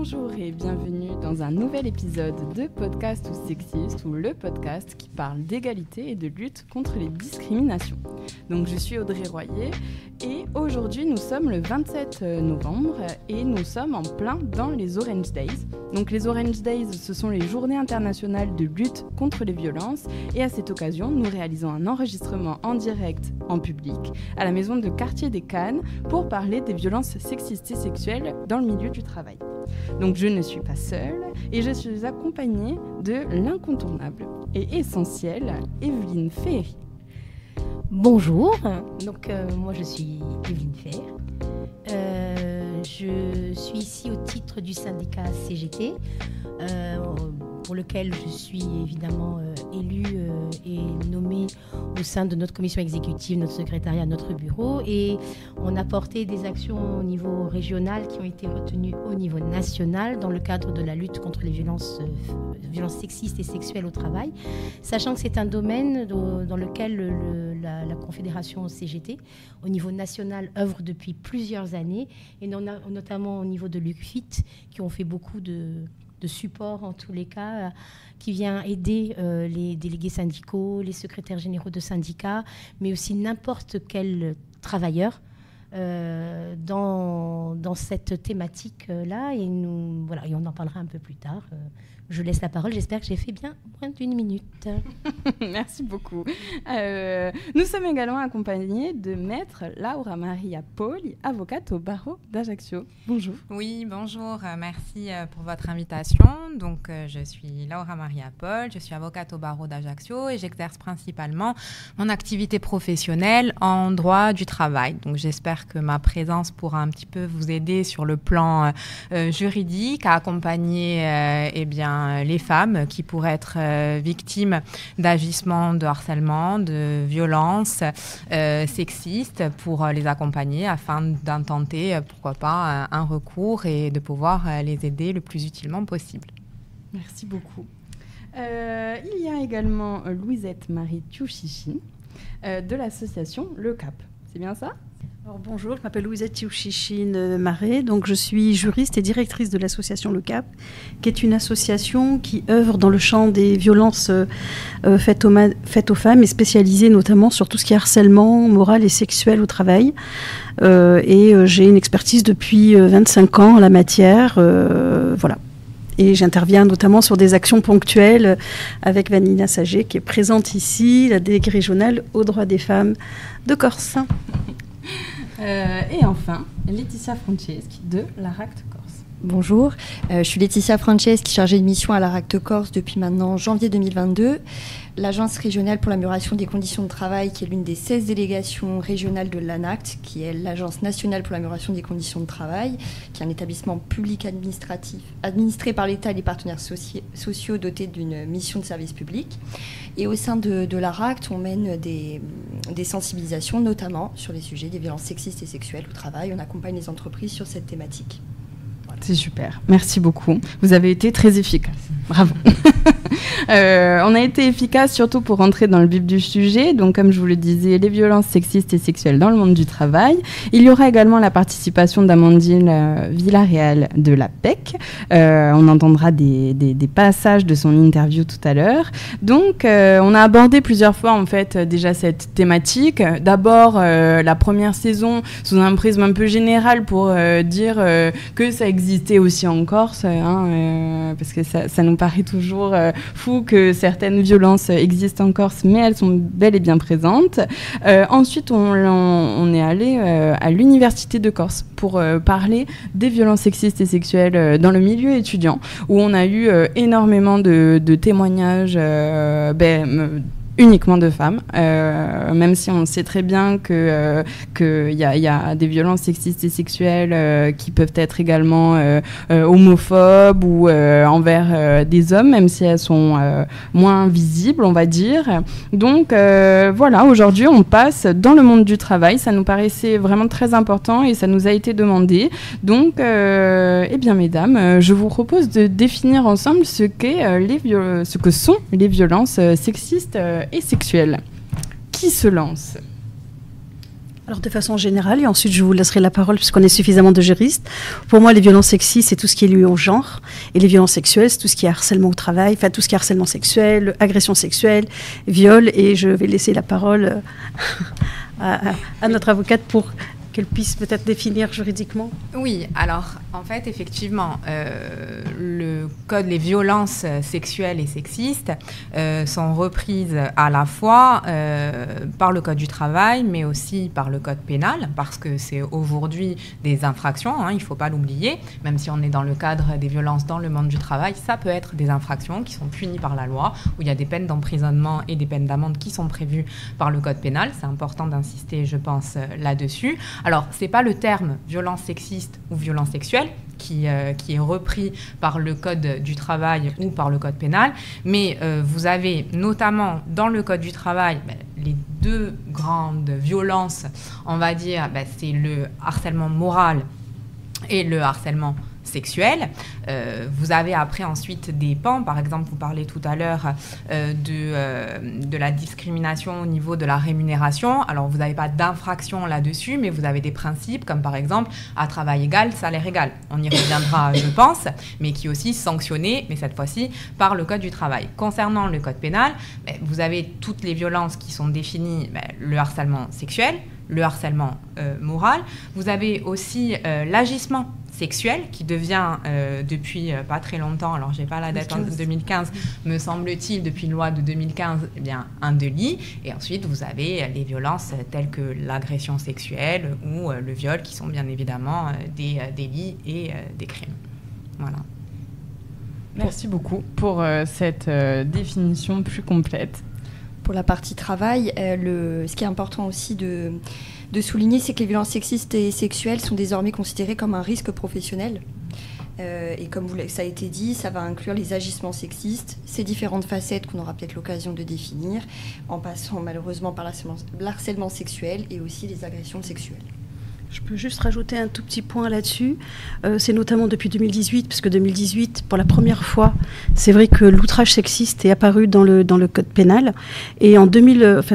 Bonjour et bienvenue dans un nouvel épisode de Podcast ou Sexiste, ou le podcast qui parle d'égalité et de lutte contre les discriminations. Donc je suis Audrey Royer et aujourd'hui nous sommes le 27 novembre et nous sommes en plein dans les Orange Days. Donc les Orange Days, ce sont les journées internationales de lutte contre les violences et à cette occasion nous réalisons un enregistrement en direct en public à la maison de quartier des Cannes pour parler des violences sexistes et sexuelles dans le milieu du travail. Donc je ne suis pas seule et je suis accompagnée de l'incontournable et essentielle Evelyne Ferry. Bonjour, moi je suis Evelyne Ferry. Je suis ici au titre du syndicat CGT, pour lequel je suis évidemment élue et nommée au sein de notre commission exécutive, notre secrétariat, notre bureau. Et on a porté des actions au niveau régional qui ont été retenues au niveau national dans le cadre de la lutte contre les violences sexistes et sexuelles au travail, sachant que c'est un domaine dans lequel la Confédération CGT, au niveau national, œuvre depuis plusieurs années, et notamment au niveau de l'UCFIT, qui ont fait beaucoup de support en tous les cas, qui vient aider les délégués syndicaux, les secrétaires généraux de syndicats, mais aussi n'importe quel travailleur dans cette thématique-là. Et on en parlera un peu plus tard. Je laisse la parole. J'espère que j'ai fait bien moins d'une minute. Merci beaucoup. Nous sommes également accompagnés de Maître Laura Maria Poli, avocate au barreau d'Ajaccio. Bonjour. Oui, bonjour. Merci pour votre invitation. Donc, je suis Laura Maria Poli, je suis avocate au barreau d'Ajaccio et j'exerce principalement mon activité professionnelle en droit du travail. Donc, j'espère que ma présence pourra un petit peu vous aider sur le plan juridique à accompagner les femmes qui pourraient être victimes d'agissements de harcèlement, de violences sexistes, pour les accompagner afin d'intenter, pourquoi pas, un recours et de pouvoir les aider le plus utilement possible. Merci beaucoup. Il y a également Louisette Marie Tiouchichine de l'association Le Cap. C'est bien ça ? Alors, bonjour, je m'appelle Louisette Tiouchichine Marais, donc je suis juriste et directrice de l'association Le Cap, qui est une association qui œuvre dans le champ des violences faites aux femmes et spécialisée notamment sur tout ce qui est harcèlement moral et sexuel au travail. J'ai une expertise depuis 25 ans en la matière, voilà. Et j'interviens notamment sur des actions ponctuelles avec Vanina Sager, qui est présente ici, la déléguée régionale aux droits des femmes de Corse. Et enfin, Laetitia Franceschi de l'ARACT Corse. Bonjour, je suis Laetitia Franceschi, chargée de mission à l'ARACT Corse depuis maintenant janvier 2022. L'Agence régionale pour l'amélioration des conditions de travail, qui est l'une des 16 délégations régionales de l'ANACT, qui est l'Agence nationale pour l'amélioration des conditions de travail, qui est un établissement public administratif administré par l'État et les partenaires sociaux dotés d'une mission de service public. Et au sein de l'ARACT, on mène des sensibilisations, notamment sur les sujets des violences sexistes et sexuelles au travail. On accompagne les entreprises sur cette thématique. Voilà. C'est super, merci beaucoup. Vous avez été très efficace. Bravo. On a été efficace surtout pour rentrer dans le vif du sujet. Donc, comme je vous le disais, les violences sexistes et sexuelles dans le monde du travail. Il y aura également la participation d'Amandine Villarreal de la PEC. On entendra des passages de son interview tout à l'heure. Donc, on a abordé plusieurs fois en fait déjà cette thématique. D'abord, la première saison sous un prisme un peu général pour dire que ça existait aussi en Corse, parce que ça nous paraît toujours fou que certaines violences existent en Corse, mais elles sont bel et bien présentes. Ensuite, on est allé à l'Université de Corse pour parler des violences sexistes et sexuelles dans le milieu étudiant, où on a eu énormément de témoignages uniquement de femmes, même si on sait très bien qu'il y a des violences sexistes et sexuelles qui peuvent être également homophobes ou envers des hommes, même si elles sont moins visibles, on va dire. Donc voilà, aujourd'hui on passe dans le monde du travail, ça nous paraissait vraiment très important et ça nous a été demandé. Donc, eh bien mesdames, je vous propose de définir ensemble ce que sont les violences sexistes et sexuelle. Qui se lance ? Alors de façon générale, et ensuite je vous laisserai la parole puisqu'on est suffisamment de juristes. Pour moi, les violences sexistes, c'est tout ce qui est lié au genre. Et les violences sexuelles, c'est tout ce qui est harcèlement au travail, enfin tout ce qui est harcèlement sexuel, agression sexuelle, viol. Et je vais laisser la parole à notre avocate pour qu'elle puisse peut-être définir juridiquement. Oui, alors en fait, effectivement, le code, les violences sexuelles et sexistes sont reprises à la fois par le code du travail, mais aussi par le code pénal, parce que c'est aujourd'hui des infractions, hein, il ne faut pas l'oublier, même si on est dans le cadre des violences dans le monde du travail, ça peut être des infractions qui sont punies par la loi, où il y a des peines d'emprisonnement et des peines d'amende qui sont prévues par le code pénal. C'est important d'insister, je pense, là-dessus. Alors, ce n'est pas le terme violence sexiste ou violence sexuelle qui est repris par le code du travail ou par le code pénal, mais vous avez notamment dans le code du travail les deux grandes violences, on va dire, c'est le harcèlement moral et le harcèlement sexuel. Vous avez après ensuite des pans, par exemple vous parlez tout à l'heure de la discrimination au niveau de la rémunération. Alors vous n'avez pas d'infraction là-dessus, mais vous avez des principes comme par exemple à travail égal, salaire égal. On y reviendra je pense, mais qui est aussi sanctionné, mais cette fois-ci par le code du travail. Concernant le code pénal, vous avez toutes les violences qui sont définies, le harcèlement sexuel, le harcèlement moral. Vous avez aussi l'agissement sexuel qui devient depuis pas très longtemps, alors j'ai pas la date, en 2015 me semble-t-il, depuis une loi de 2015, eh bien, un délit. Et ensuite vous avez les violences telles que l'agression sexuelle ou le viol qui sont bien évidemment des délits et des crimes. Voilà. Merci beaucoup pour cette définition plus complète. Pour la partie travail, ce qui est important aussi de souligner, c'est que les violences sexistes et sexuelles sont désormais considérées comme un risque professionnel. Et comme ça a été dit, ça va inclure les agissements sexistes, ces différentes facettes qu'on aura peut-être l'occasion de définir, en passant malheureusement par l'harcèlement sexuel et aussi les agressions sexuelles. Je peux juste rajouter un tout petit point là-dessus. C'est notamment depuis 2018, puisque 2018, pour la première fois, c'est vrai que l'outrage sexiste est apparu dans le code pénal. Et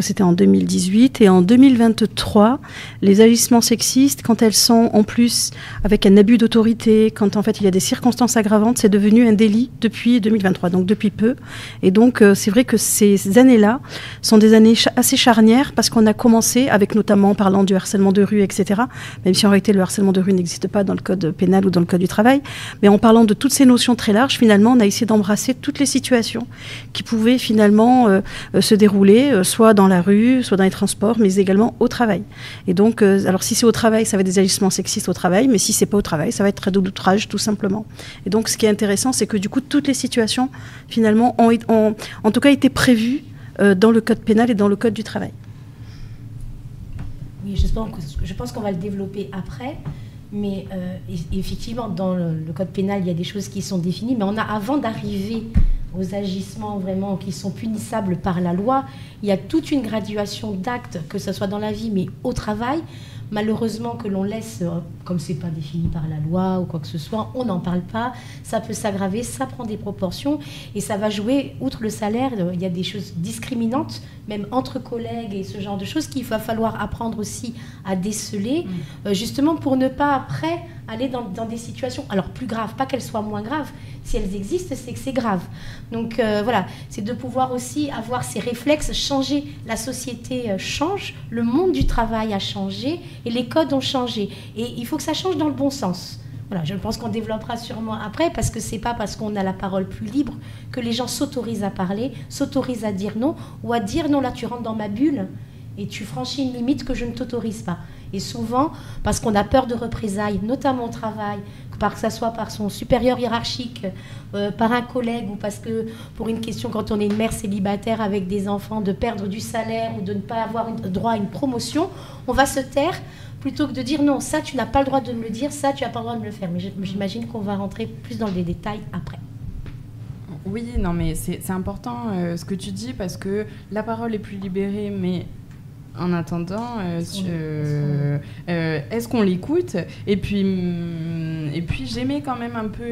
c'était en 2018. Et en 2023, les agissements sexistes, quand elles sont en plus avec un abus d'autorité, quand en fait il y a des circonstances aggravantes, c'est devenu un délit depuis 2023, donc depuis peu. Et donc c'est vrai que ces années-là sont des années assez charnières, parce qu'on a commencé avec notamment, en parlant du harcèlement de rue, etc., même si en réalité le harcèlement de rue n'existe pas dans le code pénal ou dans le code du travail, mais en parlant de toutes ces notions très larges, finalement, on a essayé d'embrasser toutes les situations qui pouvaient finalement se dérouler, soit dans la rue, soit dans les transports, mais également au travail. Et donc, alors si c'est au travail, ça va être des agissements sexistes au travail, mais si c'est pas au travail, ça va être d'outrage, tout simplement. Et donc, ce qui est intéressant, c'est que du coup, toutes les situations, finalement, ont en tout cas été prévues dans le code pénal et dans le code du travail. Oui, je pense qu'on va le développer après, mais effectivement, dans le code pénal, il y a des choses qui sont définies, mais avant d'arriver aux agissements vraiment qui sont punissables par la loi, il y a toute une graduation d'actes, que ce soit dans la vie, mais au travail. Malheureusement, que l'on laisse, comme ce n'est pas défini par la loi ou quoi que ce soit, on n'en parle pas, ça peut s'aggraver, ça prend des proportions et ça va jouer, outre le salaire, il y a des choses discriminantes, même entre collègues et ce genre de choses qu'il va falloir apprendre aussi à déceler, justement pour ne pas après aller dans des situations, alors plus graves, pas qu'elles soient moins graves, si elles existent, c'est que c'est grave. Donc voilà, c'est de pouvoir aussi avoir ces réflexes, changer, la société change, le monde du travail a changé et les codes ont changé. Et il faut que ça change dans le bon sens. Voilà, je pense qu'on développera sûrement après, parce que c'est pas parce qu'on a la parole plus libre que les gens s'autorisent à parler, s'autorisent à dire non, ou à dire non, là tu rentres dans ma bulle et tu franchis une limite que je ne t'autorise pas. Et souvent, parce qu'on a peur de représailles, notamment au travail, que ça soit par son supérieur hiérarchique, par un collègue, ou parce que pour une question, quand on est une mère célibataire avec des enfants, de perdre du salaire ou de ne pas avoir droit à une promotion, on va se taire plutôt que de dire non, ça tu n'as pas le droit de me le dire, ça tu n'as pas le droit de me le faire. Mais j'imagine qu'on va rentrer plus dans les détails après. Oui, non mais c'est important ce que tu dis, parce que la parole est plus libérée, mais en attendant, est-ce qu'on l'écoute ? Et puis j'aimais quand même un peu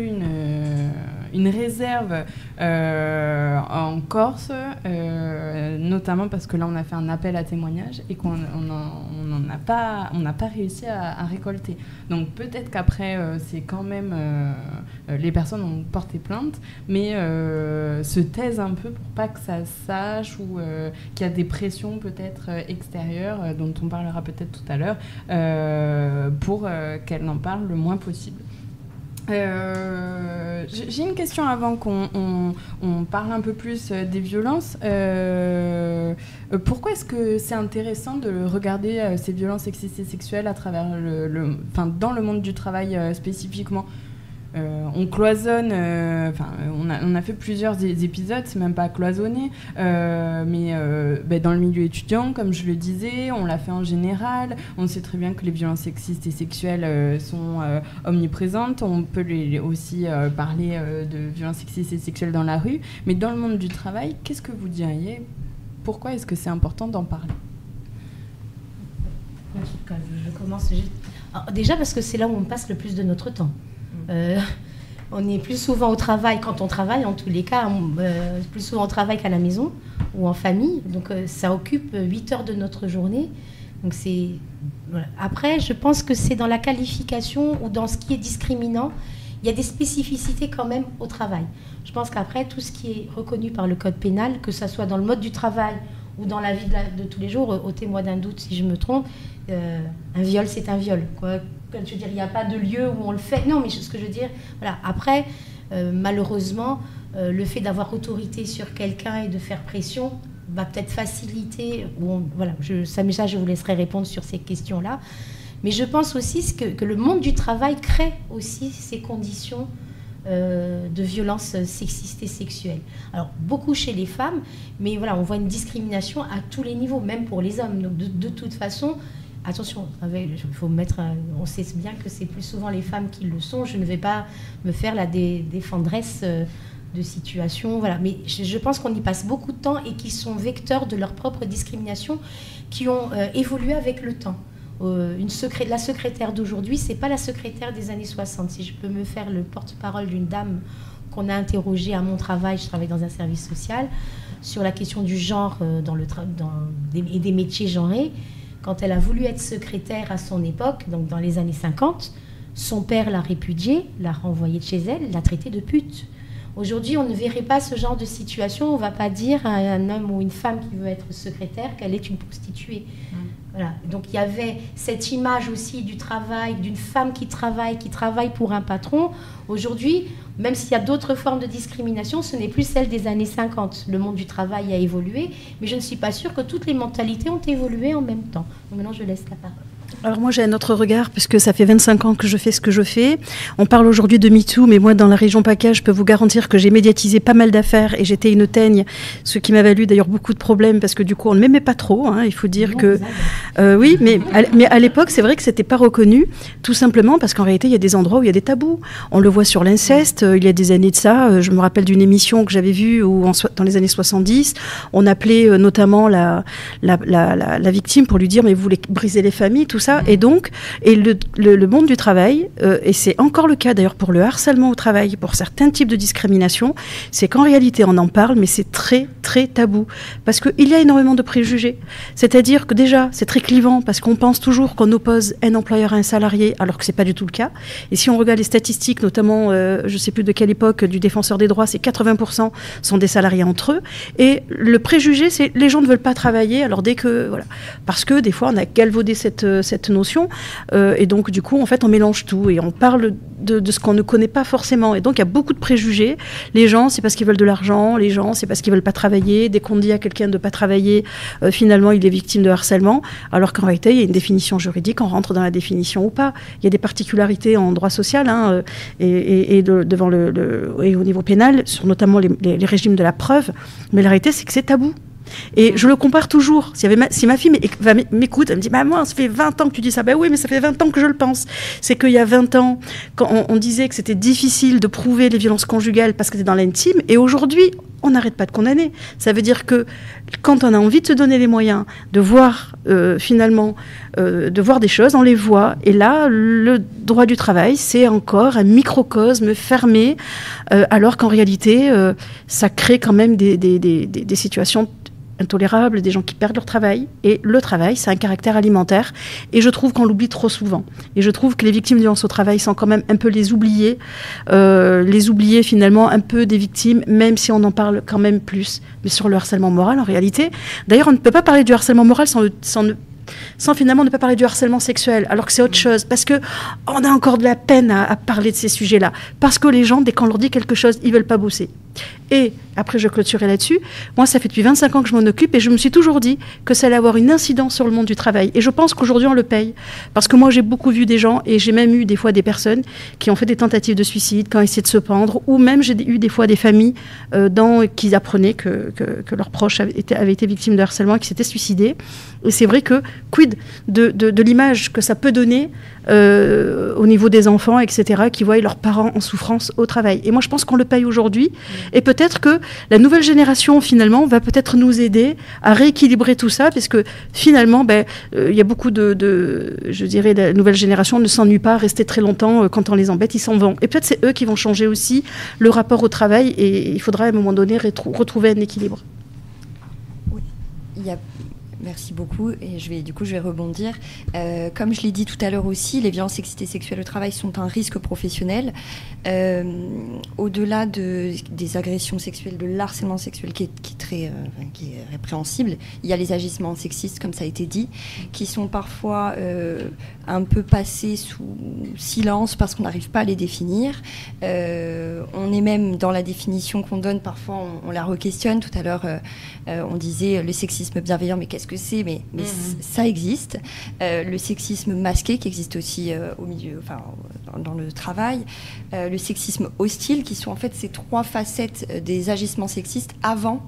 une réserve en Corse, notamment parce que là on a fait un appel à témoignages et qu'on n'a pas réussi à récolter. Donc peut-être qu'après c'est quand même les personnes ont porté plainte, mais se taisent un peu pour pas que ça sache ou qu'il y a des pressions peut-être extérieures dont on parlera peut-être tout à l'heure pour qu'elles n'en parlent le moins possible. J'ai une question avant qu'on parle un peu plus des violences. Pourquoi est-ce que c'est intéressant de regarder ces violences sexistes et sexuelles à travers dans le monde du travail spécifiquement? On cloisonne, on a fait plusieurs épisodes, c'est même pas cloisonné, mais dans le milieu étudiant, comme je le disais, on l'a fait en général. On sait très bien que les violences sexistes et sexuelles sont omniprésentes. On peut aussi parler de violences sexistes et sexuelles dans la rue. Mais dans le monde du travail, qu'est-ce que vous diriez? Pourquoi est-ce que c'est important d'en parler? Je commence. Alors, déjà parce que c'est là où on passe le plus de notre temps. On est plus souvent au travail quand on travaille, en tous les cas, plus souvent au travail qu'à la maison ou en famille. Donc ça occupe 8 heures de notre journée. Donc voilà. Après, je pense que c'est dans la qualification ou dans ce qui est discriminant, il y a des spécificités quand même au travail. Je pense qu'après, tout ce qui est reconnu par le code pénal, que ce soit dans le mode du travail ou dans la vie de tous les jours, ôtez-moi d'un doute si je me trompe, un viol, c'est un viol, quoi. Je veux dire, il n'y a pas de lieu où on le fait. Non, mais ce que je veux dire, voilà. Après, malheureusement, le fait d'avoir autorité sur quelqu'un et de faire pression va peut-être faciliter. Voilà, ça, je vous laisserai répondre sur ces questions-là. Mais je pense aussi que le monde du travail crée aussi ces conditions de violence sexiste et sexuelle. Alors, beaucoup chez les femmes, mais voilà, on voit une discrimination à tous les niveaux, même pour les hommes. Donc, de toute façon, attention, il faut on sait bien que c'est plus souvent les femmes qui le sont. Je ne vais pas me faire la défendresse de situation. Voilà. Mais je pense qu'on y passe beaucoup de temps et qu'ils sont vecteurs de leur propre discrimination qui ont évolué avec le temps. La secrétaire d'aujourd'hui, c'est pas la secrétaire des années 60. Si je peux me faire le porte-parole d'une dame qu'on a interrogée à mon travail, je travaille dans un service social, sur la question du genre et des métiers genrés. Quand elle a voulu être secrétaire à son époque, donc dans les années 50, son père l'a répudiée, l'a renvoyée de chez elle, l'a traitée de pute. Aujourd'hui, on ne verrait pas ce genre de situation. On ne va pas dire à un homme ou une femme qui veut être secrétaire qu'elle est une prostituée. Voilà. Donc il y avait cette image aussi du travail, d'une femme qui travaille pour un patron. Aujourd'hui, même s'il y a d'autres formes de discrimination, ce n'est plus celle des années 50. Le monde du travail a évolué, mais je ne suis pas sûre que toutes les mentalités ont évolué en même temps. Donc maintenant, je laisse la parole. Alors moi j'ai un autre regard puisque ça fait 25 ans que je fais ce que je fais. On parle aujourd'hui de MeToo, mais moi dans la région PACA, je peux vous garantir que j'ai médiatisé pas mal d'affaires et j'étais une teigne, ce qui m'a valu d'ailleurs beaucoup de problèmes parce que du coup on ne m'aimait pas trop. Hein, il faut dire non, que oui, mais à l'époque c'est vrai que c'était pas reconnu, tout simplement parce qu'en réalité il y a des endroits où il y a des tabous. On le voit sur l'inceste. Il y a des années de ça, je me rappelle d'une émission que j'avais vue où dans les années 70, on appelait notamment la victime pour lui dire mais vous voulez briser les familles, tout ça. Et donc, le monde du travail, et c'est encore le cas d'ailleurs pour le harcèlement au travail, pour certains types de discrimination, c'est qu'en réalité on en parle, mais c'est très très tabou, parce qu'il y a énormément de préjugés. C'est-à-dire que déjà, c'est très clivant, parce qu'on pense toujours qu'on oppose un employeur à un salarié, alors que c'est pas du tout le cas. Et si on regarde les statistiques, notamment, je sais plus de quelle époque, du Défenseur des droits, c'est 80% sont des salariés entre eux. Et le préjugé, c'est les gens ne veulent pas travailler, alors dès que, voilà. Parce que des fois, on a galvaudé cette notion, et donc du coup en fait on mélange tout et on parle de ce qu'on ne connaît pas forcément, et donc il y a beaucoup de préjugés. Les gens c'est parce qu'ils veulent de l'argent, les gens c'est parce qu'ils veulent pas travailler, dès qu'on dit à quelqu'un de pas travailler, finalement il est victime de harcèlement, alors qu'en réalité il y a une définition juridique, on rentre dans la définition ou pas, il y a des particularités en droit social, hein, et devant et au niveau pénal sur notamment les régimes de la preuve, mais la réalité c'est que c'est tabou. Et je le compare toujours. Si ma fille m'écoute, elle me dit maman, ça fait 20 ans que tu dis ça. Ben oui, mais ça fait 20 ans que je le pense. C'est qu'il y a 20 ans, quand on disait que c'était difficile de prouver les violences conjugales parce que c'était dans l'intime, et aujourd'hui, on n'arrête pas de condamner. Ça veut dire que quand on a envie de se donner les moyens de voir finalement, de voir des choses, on les voit. Et là, le droit du travail, c'est encore un microcosme fermé, alors qu'en réalité, ça crée quand même des situations intolérables, des gens qui perdent leur travail. Et le travail, c'est un caractère alimentaire. Et je trouve qu'on l'oublie trop souvent. Et je trouve que les victimes de violences au travail sont quand même un peu les oubliées finalement un peu des victimes, même si on en parle quand même plus. Mais sur le harcèlement moral, en réalité, d'ailleurs, on ne peut pas parler du harcèlement moral sans finalement ne pas parler du harcèlement sexuel, alors que c'est autre chose, parce qu'on a encore de la peine à parler de ces sujets-là, parce que les gens, dès qu'on leur dit quelque chose, ils ne veulent pas bosser. Et après, je clôturerai là-dessus. Moi, ça fait depuis 25 ans que je m'en occupe et je me suis toujours dit que ça allait avoir une incidence sur le monde du travail. Et je pense qu'aujourd'hui, on le paye. Parce que moi, j'ai beaucoup vu des gens et j'ai même eu des fois des personnes qui ont fait des tentatives de suicide, qui ont essayé de se pendre, ou même j'ai eu des fois des familles qui apprenaient que leurs proches avaient été victimes de harcèlement et qui s'étaient suicidés. Et c'est vrai que, quid de l'image que ça peut donner au niveau des enfants, etc., qui voient leurs parents en souffrance au travail. Et moi, je pense qu'on le paye aujourd'hui. Et peut-être que la nouvelle génération, finalement, va peut-être nous aider à rééquilibrer tout ça, parce que finalement, y a beaucoup je dirais, la nouvelle génération ne s'ennuie pas à rester très longtemps quand on les embête, ils s'en vont. Et peut-être c'est eux qui vont changer aussi le rapport au travail, et il faudra à un moment donné retrouver un équilibre. Oui, Merci beaucoup, et je vais rebondir. Comme je l'ai dit tout à l'heure aussi, les violences sexistes et sexuelles au travail sont un risque professionnel. Au-delà des agressions sexuelles, de l'harcèlement sexuel qui est répréhensible, il y a les agissements sexistes, comme ça a été dit, qui sont parfois un peu passés sous silence parce qu'on n'arrive pas à les définir. On est même dans la définition qu'on donne, parfois on la re-questionne. Tout à l'heure, on disait le sexisme bienveillant, mais qu'est-ce que c'est, mais ça existe. Le sexisme masqué qui existe aussi au milieu, dans le travail. Le sexisme hostile, qui sont en fait ces trois facettes des agissements sexistes avant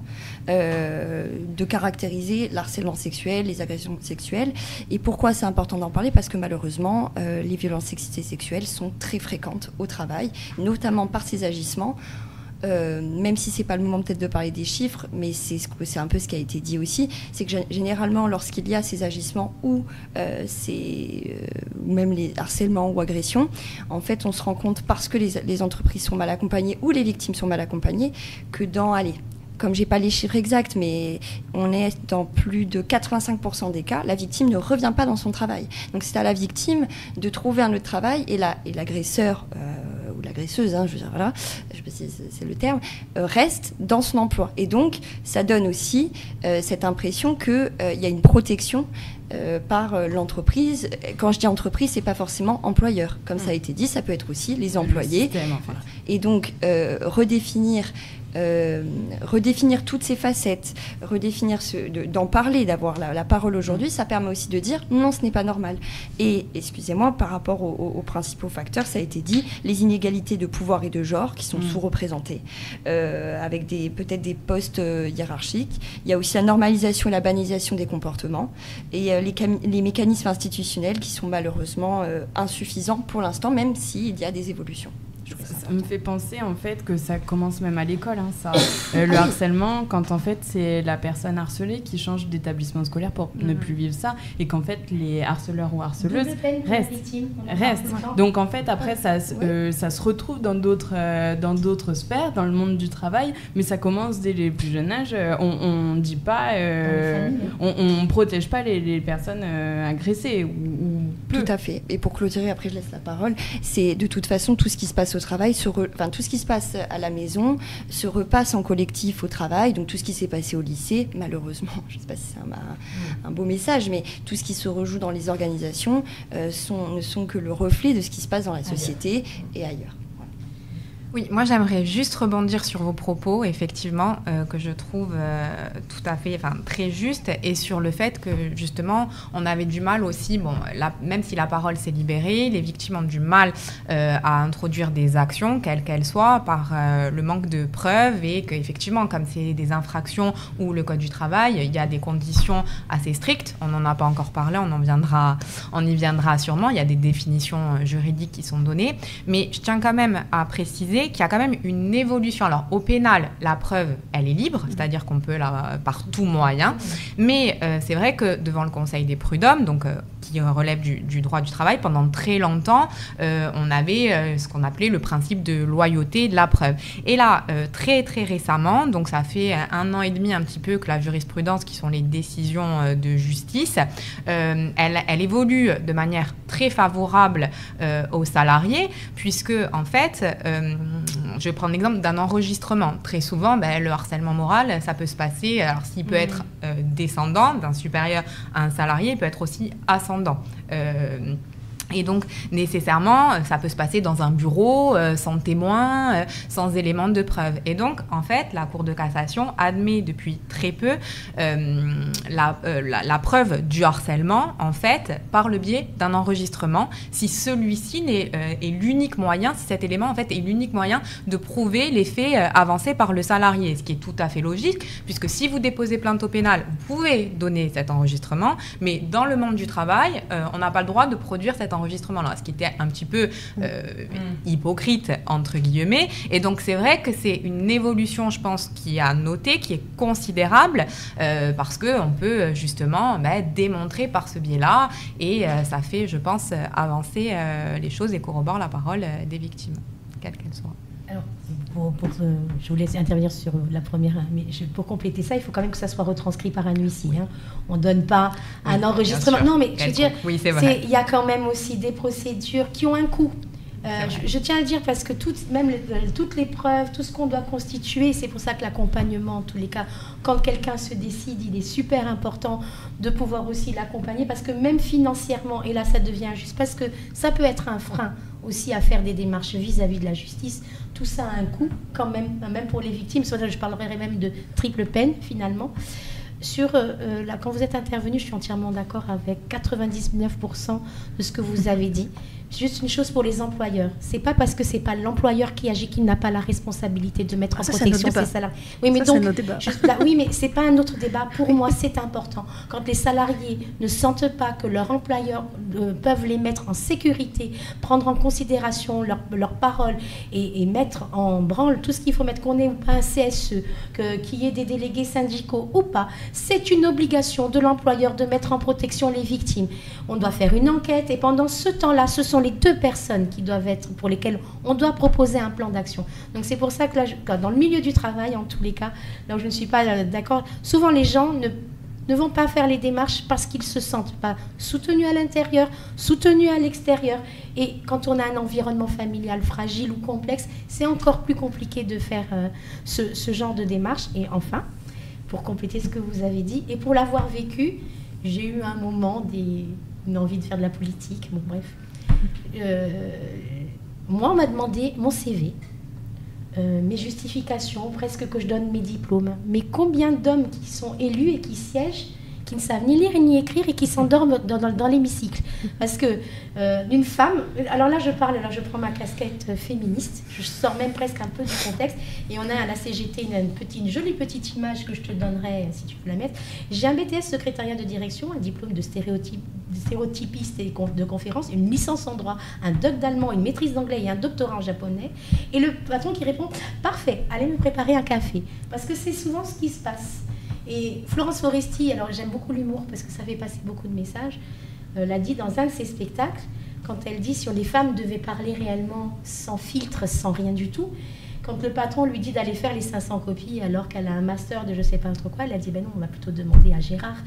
de caractériser l'harcèlement sexuel, les agressions sexuelles. Et pourquoi c'est important d'en parler ? Parce que malheureusement, les violences sexistes et sexuelles sont très fréquentes au travail, notamment par ces agissements. Même si c'est pas le moment peut-être de parler des chiffres, mais c'est un peu ce qui a été dit aussi, c'est que généralement lorsqu'il y a ces agissements ou même les harcèlements ou agressions, en fait on se rend compte, parce que les entreprises sont mal accompagnées ou les victimes sont mal accompagnées, que comme j'ai pas les chiffres exacts, mais on est dans plus de 85% des cas, la victime ne revient pas dans son travail. Donc c'est à la victime de trouver un autre travail, et l'agresseur ou l'agresseuse, je veux dire, voilà, je sais pas si c'est le terme, reste dans son emploi. Et donc ça donne aussi cette impression qu'il y a une protection par l'entreprise. Quand je dis entreprise, c'est pas forcément employeur. Comme ça a été dit, ça peut être aussi les employés. Système, enfin. Et donc redéfinir toutes ces facettes, d'en parler, d'avoir la parole aujourd'hui, ça permet aussi de dire non, ce n'est pas normal. Et excusez-moi, par rapport aux principaux facteurs, ça a été dit, les inégalités de pouvoir et de genre qui sont sous-représentées, avec peut-être des postes hiérarchiques. Il y a aussi la normalisation et la banalisation des comportements, et les mécanismes institutionnels qui sont malheureusement insuffisants pour l'instant, même s'il y a des évolutions. Ça me fait penser en fait que ça commence même à l'école, le harcèlement, quand en fait c'est la personne harcelée qui change d'établissement scolaire pour ne plus vivre ça, et qu'en fait les harceleurs ou harceleuses restent. Donc en fait après ça se retrouve dans d'autres sphères, dans le monde du travail, mais ça commence dès les plus jeunes âges. On dit pas, on protège pas les personnes agressées ou peu. Tout à fait. Et pour clôturer, après je laisse la parole, c'est de toute façon tout ce qui se passe au travail, tout ce qui se passe à la maison se repasse en collectif au travail. Donc tout ce qui s'est passé au lycée, malheureusement, je ne sais pas si c'est un beau message, mais tout ce qui se rejoue dans les organisations ne sont que le reflet de ce qui se passe dans la société et ailleurs. Oui, moi j'aimerais juste rebondir sur vos propos, effectivement, que je trouve tout à fait, très juste, et sur le fait que justement on avait du mal aussi, même si la parole s'est libérée, les victimes ont du mal à introduire des actions, quelles qu'elles soient, par le manque de preuves, et qu'effectivement, comme c'est des infractions ou le code du travail, il y a des conditions assez strictes. On n'en a pas encore parlé, on y viendra sûrement. Il y a des définitions juridiques qui sont données, mais je tiens quand même à préciser montrer qu'il y a quand même une évolution. Alors, au pénal, la preuve, elle est libre, c'est-à-dire qu'on peut par tout moyen. Mais c'est vrai que devant le Conseil des prud'hommes, donc qui relève du droit du travail, pendant très longtemps, on avait ce qu'on appelait le principe de loyauté de la preuve. Et là, très très récemment, donc ça fait 1 an et demi un petit peu que la jurisprudence, qui sont les décisions de justice, elle évolue de manière très favorable aux salariés, puisque en fait, je vais prendre l'exemple d'un enregistrement. Très souvent, le harcèlement moral, ça peut se passer, alors s'il peut être descendant d'un supérieur à un salarié, il peut être aussi ascendant. Et donc, nécessairement, ça peut se passer dans un bureau, sans témoin, sans éléments de preuve. Et donc, en fait, la Cour de cassation admet depuis très peu la preuve du harcèlement, en fait, par le biais d'un enregistrement, si celui-ci est l'unique moyen, si cet élément, en fait, est l'unique moyen de prouver les faits avancés par le salarié, ce qui est tout à fait logique, puisque si vous déposez plainte au pénal, vous pouvez donner cet enregistrement, mais dans le monde du travail, on n'a pas le droit de produire cet enregistrement-là, ce qui était un petit peu hypocrite, entre guillemets. Et donc, c'est vrai que c'est une évolution, je pense, qui a noté, qui est considérable, parce qu'on peut justement démontrer par ce biais-là, et ça fait, je pense, avancer les choses et corrobore la parole des victimes, quelles qu'elles soient. Alors, je vous laisse intervenir sur la première, mais pour compléter ça, il faut quand même que ça soit retranscrit par un huissier. Hein. On ne donne pas un enregistrement. Non, mais je veux dire, il y a quand même aussi des procédures qui ont un coût. Je tiens à le dire parce que toutes les preuves, tout ce qu'on doit constituer, c'est pour ça que l'accompagnement, en tous les cas, quand quelqu'un se décide, il est super important de pouvoir aussi l'accompagner, parce que même financièrement, et là ça devient injuste, parce que ça peut être un frein aussi à faire des démarches vis-à-vis de la justice. Tout ça a un coût quand même pour les victimes. Je parlerai même de triple peine finalement. Quand vous êtes intervenu, je suis entièrement d'accord avec 99% de ce que vous avez dit. Juste une chose pour les employeurs. C'est pas parce que c'est pas l'employeur qui agit qu'il n'a pas la responsabilité de mettre en protection ses salariés. Oui, mais donc, oui, mais c'est pas un autre débat. Pour moi, c'est important. Quand les salariés ne sentent pas que leur employeur peuvent les mettre en sécurité, prendre en considération leurs paroles et mettre en branle tout ce qu'il faut mettre, qu'on ait ou pas un CSE, qu'il y ait des délégués syndicaux ou pas, c'est une obligation de l'employeur de mettre en protection les victimes. On doit faire une enquête et pendant ce temps-là, ce sont les deux personnes qui doivent être, pour lesquelles on doit proposer un plan d'action. Donc c'est pour ça que là, dans le milieu du travail, en tous les cas, là où je ne suis pas d'accord, souvent les gens ne vont pas faire les démarches parce qu'ils ne se sentent pas soutenus à l'intérieur, soutenus à l'extérieur. Et quand on a un environnement familial fragile ou complexe, c'est encore plus compliqué de faire ce genre de démarche. Et enfin, pour compléter ce que vous avez dit, et pour l'avoir vécu, j'ai eu un moment une envie de faire de la politique, bon bref. Moi, on m'a demandé mon CV, mes justifications, presque que je donne mes diplômes. Mais combien d'hommes qui sont élus et qui siègent, qui ne savent ni lire ni écrire et qui s'endorment dans l'hémicycle? Parce que une femme, alors là je prends ma casquette féministe, je sors même presque un peu du contexte, et on a à la CGT une jolie petite image que je te donnerai si tu peux la mettre. J'ai un BTS secrétariat de direction, un diplôme de stéréotypiste et de conférence, une licence en droit, un doc d'allemand, une maîtrise d'anglais et un doctorat en japonais. Et le patron qui répond « Parfait, allez me préparer un café ». Parce que c'est souvent ce qui se passe. Et Florence Foresti, alors j'aime beaucoup l'humour parce que ça fait passer beaucoup de messages, l'a dit dans un de ses spectacles, quand elle dit si les femmes devaient parler réellement sans filtre, sans rien du tout, quand le patron lui dit d'aller faire les 500 copies alors qu'elle a un master de je sais pas trop quoi, elle a dit ben non, on va plutôt demander à Gérard,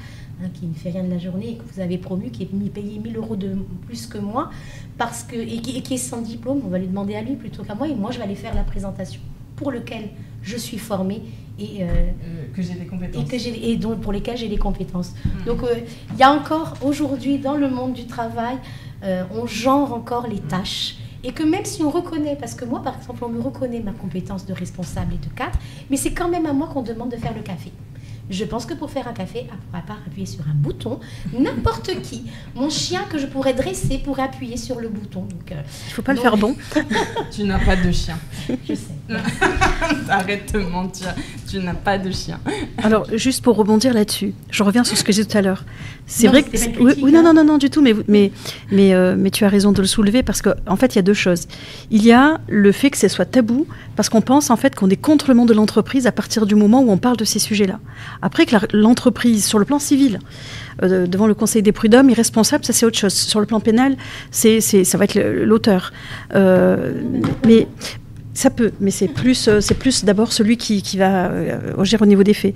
qui ne fait rien de la journée et que vous avez promu, qui est payé 1000 € de plus que moi, et qui est sans diplôme, on va lui demander à lui plutôt qu'à moi, et moi je vais aller faire la présentation pour lequel je suis formée et que j'ai des compétences. Et donc pour lesquelles j'ai des compétences. Donc il y a encore aujourd'hui dans le monde du travail, on genre encore les tâches. Et que même si on reconnaît, parce que moi par exemple on me reconnaît ma compétence de responsable et de cadre, mais c'est quand même à moi qu'on demande de faire le café. Je pense que pour faire un café, à part appuyer sur un bouton, n'importe qui, mon chien que je pourrais dresser pourrait appuyer sur le bouton. Donc, il ne faut pas le faire bon. Tu n'as pas de chien. Je sais. Arrête de mentir, tu n'as pas de chien. Alors, juste pour rebondir là-dessus, je reviens sur ce que j'ai dit tout à l'heure. C'est Non, vrai que... c'était pas une critique, Oui, non, du tout, mais tu as raison de le soulever parce qu'en fait, il y a deux choses. Il y a le fait que ce soit tabou parce qu'on pense en fait qu'on est contre le monde de l'entreprise à partir du moment où on parle de ces sujets-là. Après que l'entreprise, sur le plan civil, devant le Conseil des prud'hommes, est responsable, ça c'est autre chose. Sur le plan pénal, ça va être l'auteur. Mais... Ça peut, mais c'est plus d'abord celui qui va agir au niveau des faits,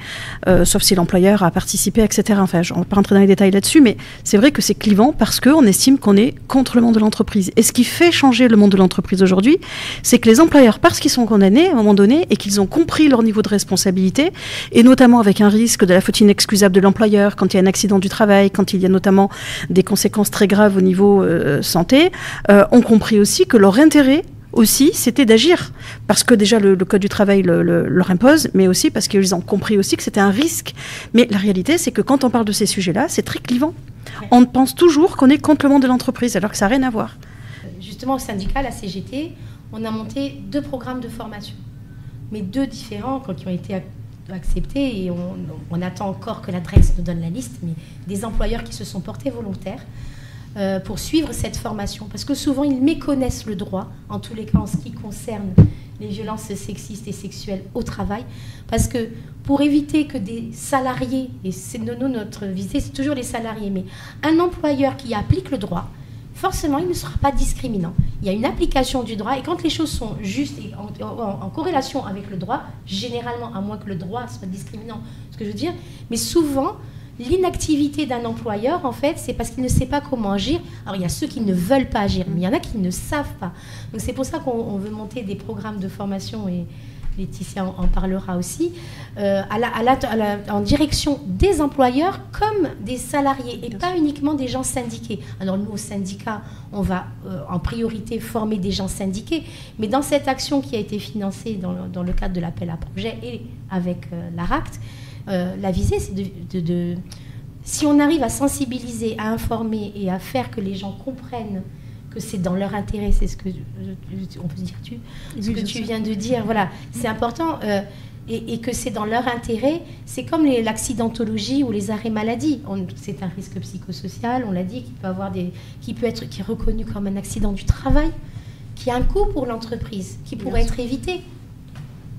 sauf si l'employeur a participé, etc. Enfin, on ne va pas rentrer dans les détails là-dessus, mais c'est vrai que c'est clivant parce qu'on estime qu'on est contre le monde de l'entreprise. Et ce qui fait changer le monde de l'entreprise aujourd'hui, c'est que les employeurs, parce qu'ils sont condamnés à un moment donné et qu'ils ont compris leur niveau de responsabilité, et notamment avec un risque de la faute inexcusable de l'employeur, quand il y a un accident du travail, quand il y a notamment des conséquences très graves au niveau santé, ont compris aussi que leur intérêt aussi, c'était d'agir, parce que déjà le Code du travail leur impose, mais aussi parce qu'ils ont compris aussi que c'était un risque. Mais la réalité, c'est que quand on parle de ces sujets-là, c'est très clivant. On pense toujours qu'on est contre le monde de l'entreprise, alors que ça n'a rien à voir. Justement, au syndicat, la CGT, on a monté 2 programmes de formation, mais 2 différents qui ont été acceptés, et on attend encore que l'adresse nous donne la liste, mais des employeurs qui se sont portés volontaires pour suivre cette formation, parce que souvent ils méconnaissent le droit, en tous les cas en ce qui concerne les violences sexistes et sexuelles au travail, parce que pour éviter que des salariés, et c'est notre visée, c'est toujours les salariés, mais un employeur qui applique le droit, forcément il ne sera pas discriminant. Il y a une application du droit, et quand les choses sont justes et en corrélation avec le droit, généralement, à moins que le droit soit discriminant, ce que je veux dire, mais souvent l'inactivité d'un employeur, en fait, c'est parce qu'il ne sait pas comment agir. Alors, il y a ceux qui ne veulent pas agir, mais il y en a qui ne savent pas. Donc, c'est pour ça qu'on veut monter des programmes de formation, et Laetitia en parlera aussi, en direction des employeurs comme des salariés, et pas uniquement des gens syndiqués. Alors, nous, au syndicat, on va en priorité former des gens syndiqués, mais dans cette action qui a été financée dans le cadre de l'appel à projet et avec l'ARACT, la visée, c'est si on arrive à sensibiliser, à informer et à faire que les gens comprennent que c'est dans leur intérêt, c'est ce que on peut dire ce que tu viens de dire, voilà, c'est important, et que c'est dans leur intérêt. C'est comme l'accidentologie ou les arrêts maladie. C'est un risque psychosocial, on l'a dit, qui est reconnu comme un accident du travail, qui a un coût pour l'entreprise, qui pourrait être évité.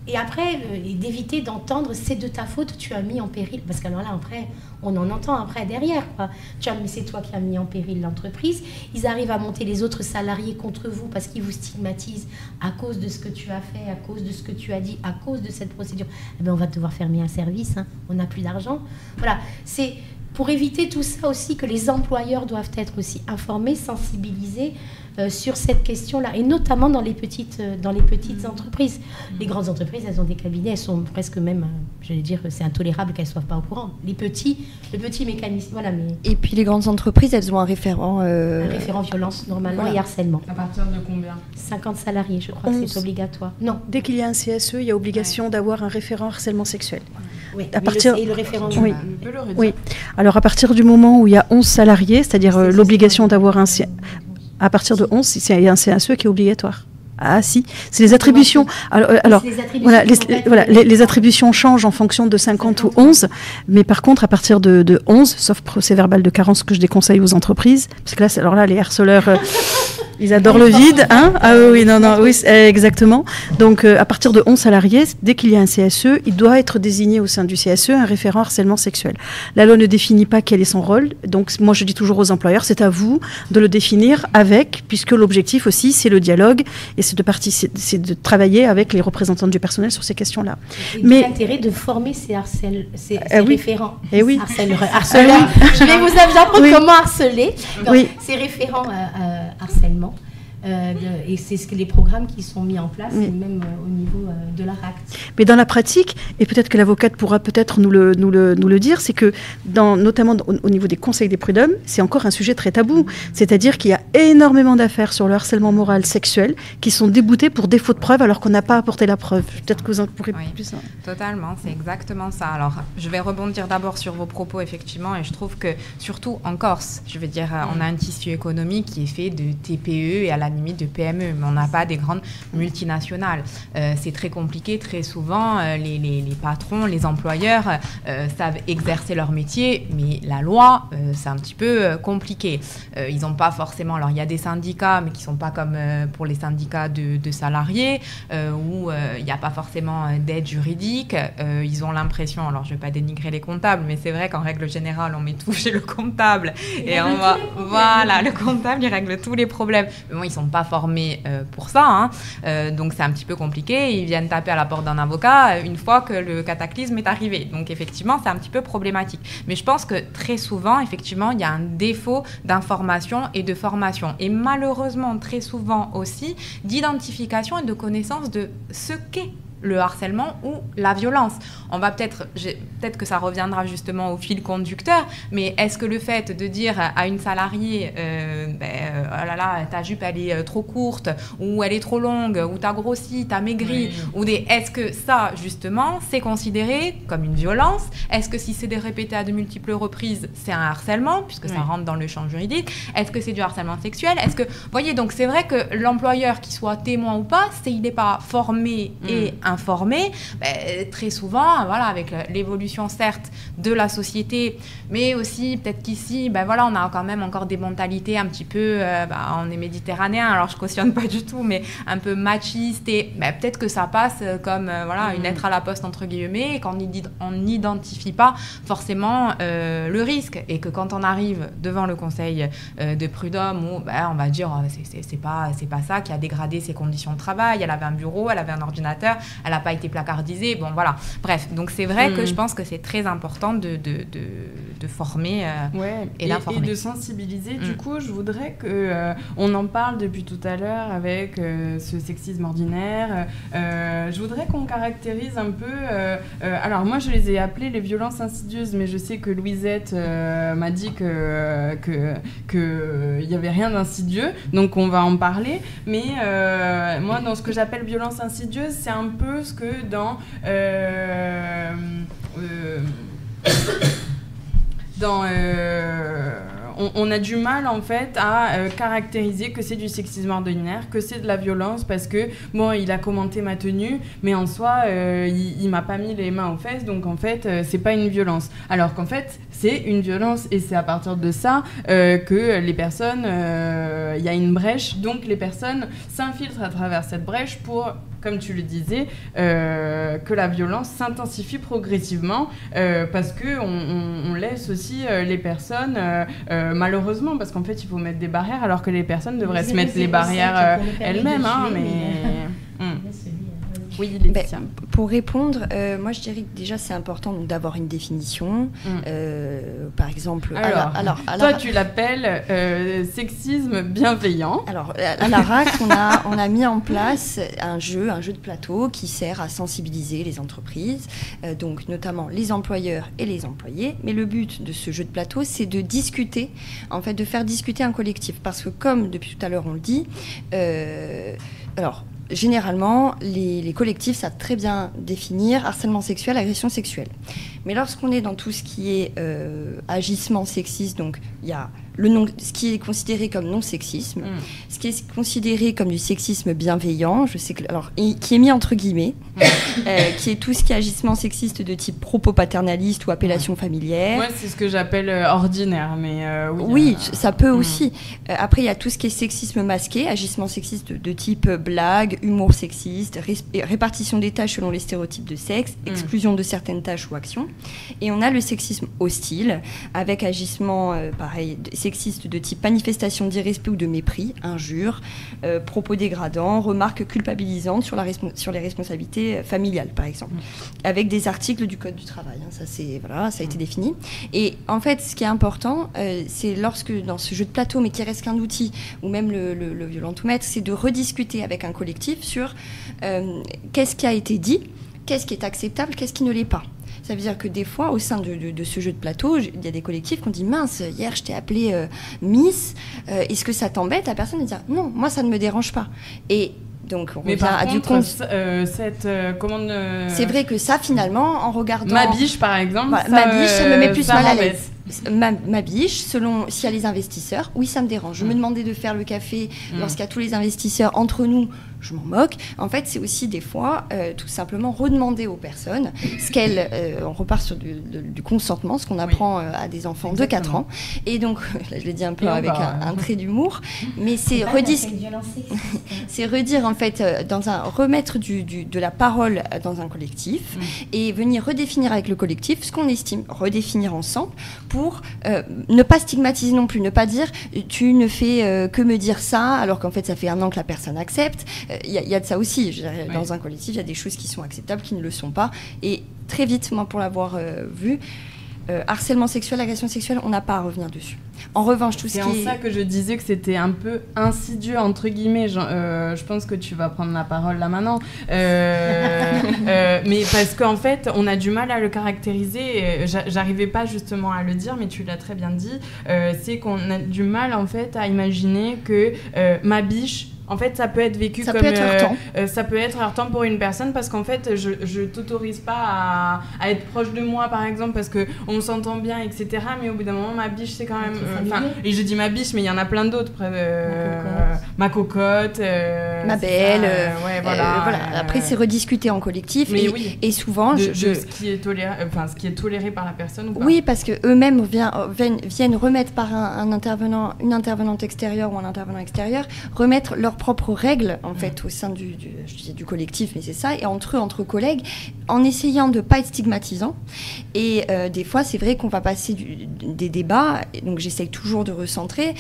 Et après, d'éviter d'entendre « c'est de ta faute, tu as mis en péril ». Parce que alors là, après, on en entend après derrière, quoi. Mais c'est toi qui as mis en péril l'entreprise. Ils arrivent à monter les autres salariés contre vous parce qu'ils vous stigmatisent à cause de ce que tu as fait, à cause de ce que tu as dit, à cause de cette procédure. Eh bien, on va devoir fermer un service, hein. On n'a plus d'argent. Voilà, c'est pour éviter tout ça aussi que les employeurs doivent être aussi informés, sensibilisés sur cette question-là, et notamment dans les petites entreprises. Les grandes entreprises, elles ont des cabinets, elles sont presque même, j'allais dire, c'est intolérable qu'elles ne soient pas au courant. Le petit mécanisme, voilà. Mais... Et puis les grandes entreprises, elles ont un référent... Un référent violence, normalement, voilà. Et harcèlement. À partir de combien ? 50 salariés, je crois que c'est obligatoire. Non. Dès qu'il y a un CSE, il y a obligation d'avoir un référent harcèlement sexuel. Oui, et le référent... Oui. Oui. Alors, à partir du moment où il y a 11 salariés, c'est-à-dire l'obligation d'avoir un... À partir de 11, c'est un CSE qui est obligatoire. Ah si, c'est les attributions. Alors les attributions changent en fonction de 50 ou 11, mais par contre, à partir de 11, sauf procès-verbal de carence que je déconseille aux entreprises, parce que là, les harceleurs... Ils adorent le vide, hein ? Ah oui, oui, exactement. Donc, à partir de 11 salariés, dès qu'il y a un CSE, il doit être désigné au sein du CSE un référent harcèlement sexuel. La loi ne définit pas quel est son rôle. Donc, moi, je dis toujours aux employeurs, c'est à vous de le définir puisque l'objectif aussi, c'est le dialogue et c'est de travailler avec les représentants du personnel sur ces questions-là. Mais l'intérêt de former ces référents. Eh oui. Harceleurs. Je vais vous apprendre comment harceler. Donc, ces référents harcèlement. Et c'est ce que les programmes qui sont mis en place, et même au niveau de l'ARACT. Mais dans la pratique, et peut-être que l'avocate pourra peut-être nous le dire, c'est que notamment au niveau des conseils des prud'hommes, c'est encore un sujet très tabou. C'est-à-dire qu'il y a énormément d'affaires sur le harcèlement moral sexuel qui sont déboutées pour défaut de preuve alors qu'on n'a pas apporté la preuve. Peut-être que vous en pourrez plus. Totalement, c'est exactement ça. Alors, je vais rebondir d'abord sur vos propos, effectivement, et je trouve que, surtout en Corse, je veux dire, on a un tissu économique qui est fait de TPE, et à la limite de PME, mais on n'a pas des grandes multinationales. C'est très compliqué, très souvent, les patrons, les employeurs savent exercer leur métier, mais la loi, c'est un petit peu compliqué. Ils n'ont pas forcément... Alors, il y a des syndicats, mais qui ne sont pas comme pour les syndicats de salariés, où il n'y a pas forcément d'aide juridique. Ils ont l'impression... Alors, je ne vais pas dénigrer les comptables, mais c'est vrai qu'en règle générale, on met tout chez le comptable. Et on va... Voilà, le comptable, il règle tous les problèmes. Mais bon, ils ne sont pas formés pour ça, hein. Donc, c'est un petit peu compliqué. Ils viennent taper à la porte d'un avocat une fois que le cataclysme est arrivé. Donc, effectivement, c'est un petit peu problématique. Mais je pense que très souvent, effectivement, il y a un défaut d'information et de formation. Et malheureusement, très souvent aussi, d'identification et de connaissance de ce qu'est le harcèlement ou la violence. On va peut-être que ça reviendra justement au fil conducteur, mais est-ce que le fait de dire à une salariée oh là là, ta jupe elle est trop courte, ou elle est trop longue, ou t'as grossi, t'as maigri, est-ce que ça justement c'est considéré comme une violence? Est-ce que si c'est répété à de multiples reprises, c'est un harcèlement, puisque ça rentre dans le champ juridique? Est-ce que c'est du harcèlement sexuel? Est-ce que, voyez, donc c'est vrai que l'employeur, qu'il soit témoin ou pas, il n'est pas formé et informé, très souvent, voilà, avec l'évolution certes de la société, mais aussi peut-être qu'ici, voilà, on a quand même encore des mentalités un petit peu, on est méditerranéen, alors je cautionne pas du tout, mais un peu machiste, et peut-être que ça passe comme une lettre à la poste entre guillemets, et qu'on n'identifie pas forcément le risque, et que quand on arrive devant le conseil de prud'homme, où on va dire c'est pas ça qui a dégradé ses conditions de travail, elle avait un bureau, elle avait un ordinateur, elle n'a pas été placardisée, bon voilà, bref, donc c'est vrai que je pense que c'est très important de former et d'informer. Et de sensibiliser. Du coup, je voudrais qu'on en parle depuis tout à l'heure avec ce sexisme ordinaire. Je voudrais qu'on caractérise un peu... alors moi, je les ai appelées les violences insidieuses, mais je sais que Louisette m'a dit qu'il n'y avait rien d'insidieux, donc on va en parler. Mais moi, dans ce que j'appelle violence insidieuse, c'est un peu ce que on a du mal en fait à caractériser que c'est du sexisme ordinaire, que c'est de la violence, parce que bon, il a commenté ma tenue, mais en soi il m'a pas mis les mains aux fesses, donc en fait c'est pas une violence, alors qu'en fait c'est une violence, et c'est à partir de ça que les personnes, il y a une brèche, donc les personnes s'infiltrent à travers cette brèche pour, comme tu le disais, que la violence s'intensifie progressivement, parce qu'on laisse aussi les personnes, malheureusement, parce qu'en fait, il faut mettre des barrières, alors que les personnes devraient se mettre les barrières elles-mêmes. Oui, Laetitia. Pour répondre, moi je dirais que déjà c'est important d'avoir une définition. Par exemple, alors, toi tu l'appelles sexisme bienveillant. Alors à la RAC, on a mis en place un jeu de plateau qui sert à sensibiliser les entreprises, donc notamment les employeurs et les employés. Mais le but de ce jeu de plateau, c'est de discuter, en fait, de faire discuter un collectif, parce que comme depuis tout à l'heure on le dit, généralement, les collectifs savent très bien définir harcèlement sexuel, agression sexuelle. Mais lorsqu'on est dans tout ce qui est agissement sexiste, donc il y a ce qui est considéré comme non-sexisme, ce qui est considéré comme du sexisme bienveillant, je sais que, qui est mis entre guillemets, qui est tout ce qui est agissement sexiste de type propos paternaliste ou appellation familière. Moi, c'est ce que j'appelle ordinaire, mais oui, ça peut aussi. Après, il y a tout ce qui est sexisme masqué, agissement sexiste de type blague, humour sexiste, répartition des tâches selon les stéréotypes de sexe, exclusion de certaines tâches ou actions. Et on a le sexisme hostile, avec agissement, pareil, sexiste de type manifestation d'irrespect ou de mépris, injures, propos dégradants, remarques culpabilisantes sur les responsabilités familiales, par exemple, avec des articles du Code du travail. Ça a été défini. Et en fait, ce qui est important, c'est lorsque, dans ce jeu de plateau, mais qui reste qu'un outil, ou même le violentomètre, c'est de rediscuter avec un collectif sur qu'est-ce qui a été dit, qu'est-ce qui est acceptable, qu'est-ce qui ne l'est pas. Ça veut dire que des fois, au sein de ce jeu de plateau, il y a des collectifs qui ont dit « Mince, hier je t'ai appelée Miss, est-ce que ça t'embête ?» La personne va dire « Non, moi ça ne me dérange pas. » Et donc on revient à du compte. C'est vrai que ça, finalement, en regardant... Ma biche, par exemple, ma biche, ça me met plus mal à l'aise. ma biche, selon s'il y a les investisseurs, oui, ça me dérange. Je me demandais de faire le café lorsqu'il y a tous les investisseurs entre nous, je m'en moque. En fait, c'est aussi des fois tout simplement redemander aux personnes ce qu'elles... on repart sur du consentement, ce qu'on apprend à des enfants de 4 ans. Et donc, là, je l'ai dit un peu avec un trait d'humour, mais c'est redire en fait, remettre de la parole dans un collectif et venir redéfinir avec le collectif ce qu'on estime, redéfinir ensemble pour ne pas stigmatiser non plus, ne pas dire tu ne fais que me dire ça alors qu'en fait ça fait 1 an que la personne accepte. Il y a de ça aussi. Je dirais, dans un collectif, il y a des choses qui sont acceptables, qui ne le sont pas. Et très vite, moi, pour l'avoir vu, harcèlement sexuel, agression sexuelle, on n'a pas à revenir dessus. En revanche, tout ce qui est... C'est en ça que je disais que c'était un peu insidieux, entre guillemets. Je pense que tu vas prendre la parole là maintenant. Mais parce qu'en fait, on a du mal à le caractériser. J'arrivais pas justement à le dire, mais tu l'as très bien dit. C'est qu'on a du mal, en fait, à imaginer que ma biche... En fait, ça peut être vécu comme... ça peut être heurtant pour une personne parce qu'en fait, je t'autorise pas à être proche de moi, par exemple, parce qu'on s'entend bien, etc. Mais au bout d'un moment, ma biche, c'est quand même... et je dis ma biche, mais il y en a plein d'autres. Ma cocotte. Ma belle. Voilà. Après, c'est rediscuté en collectif. Mais et souvent... ce qui est toléré par la personne ou pas. Oui, parce qu'eux-mêmes viennent remettre par une intervenante extérieure ou un intervenant extérieur, remettre leurs propres règles en fait au sein du collectif, mais c'est ça, et entre collègues, en essayant de pas être stigmatisant. Et des fois c'est vrai qu'on va passer des débats, et donc j'essaye toujours de recentrer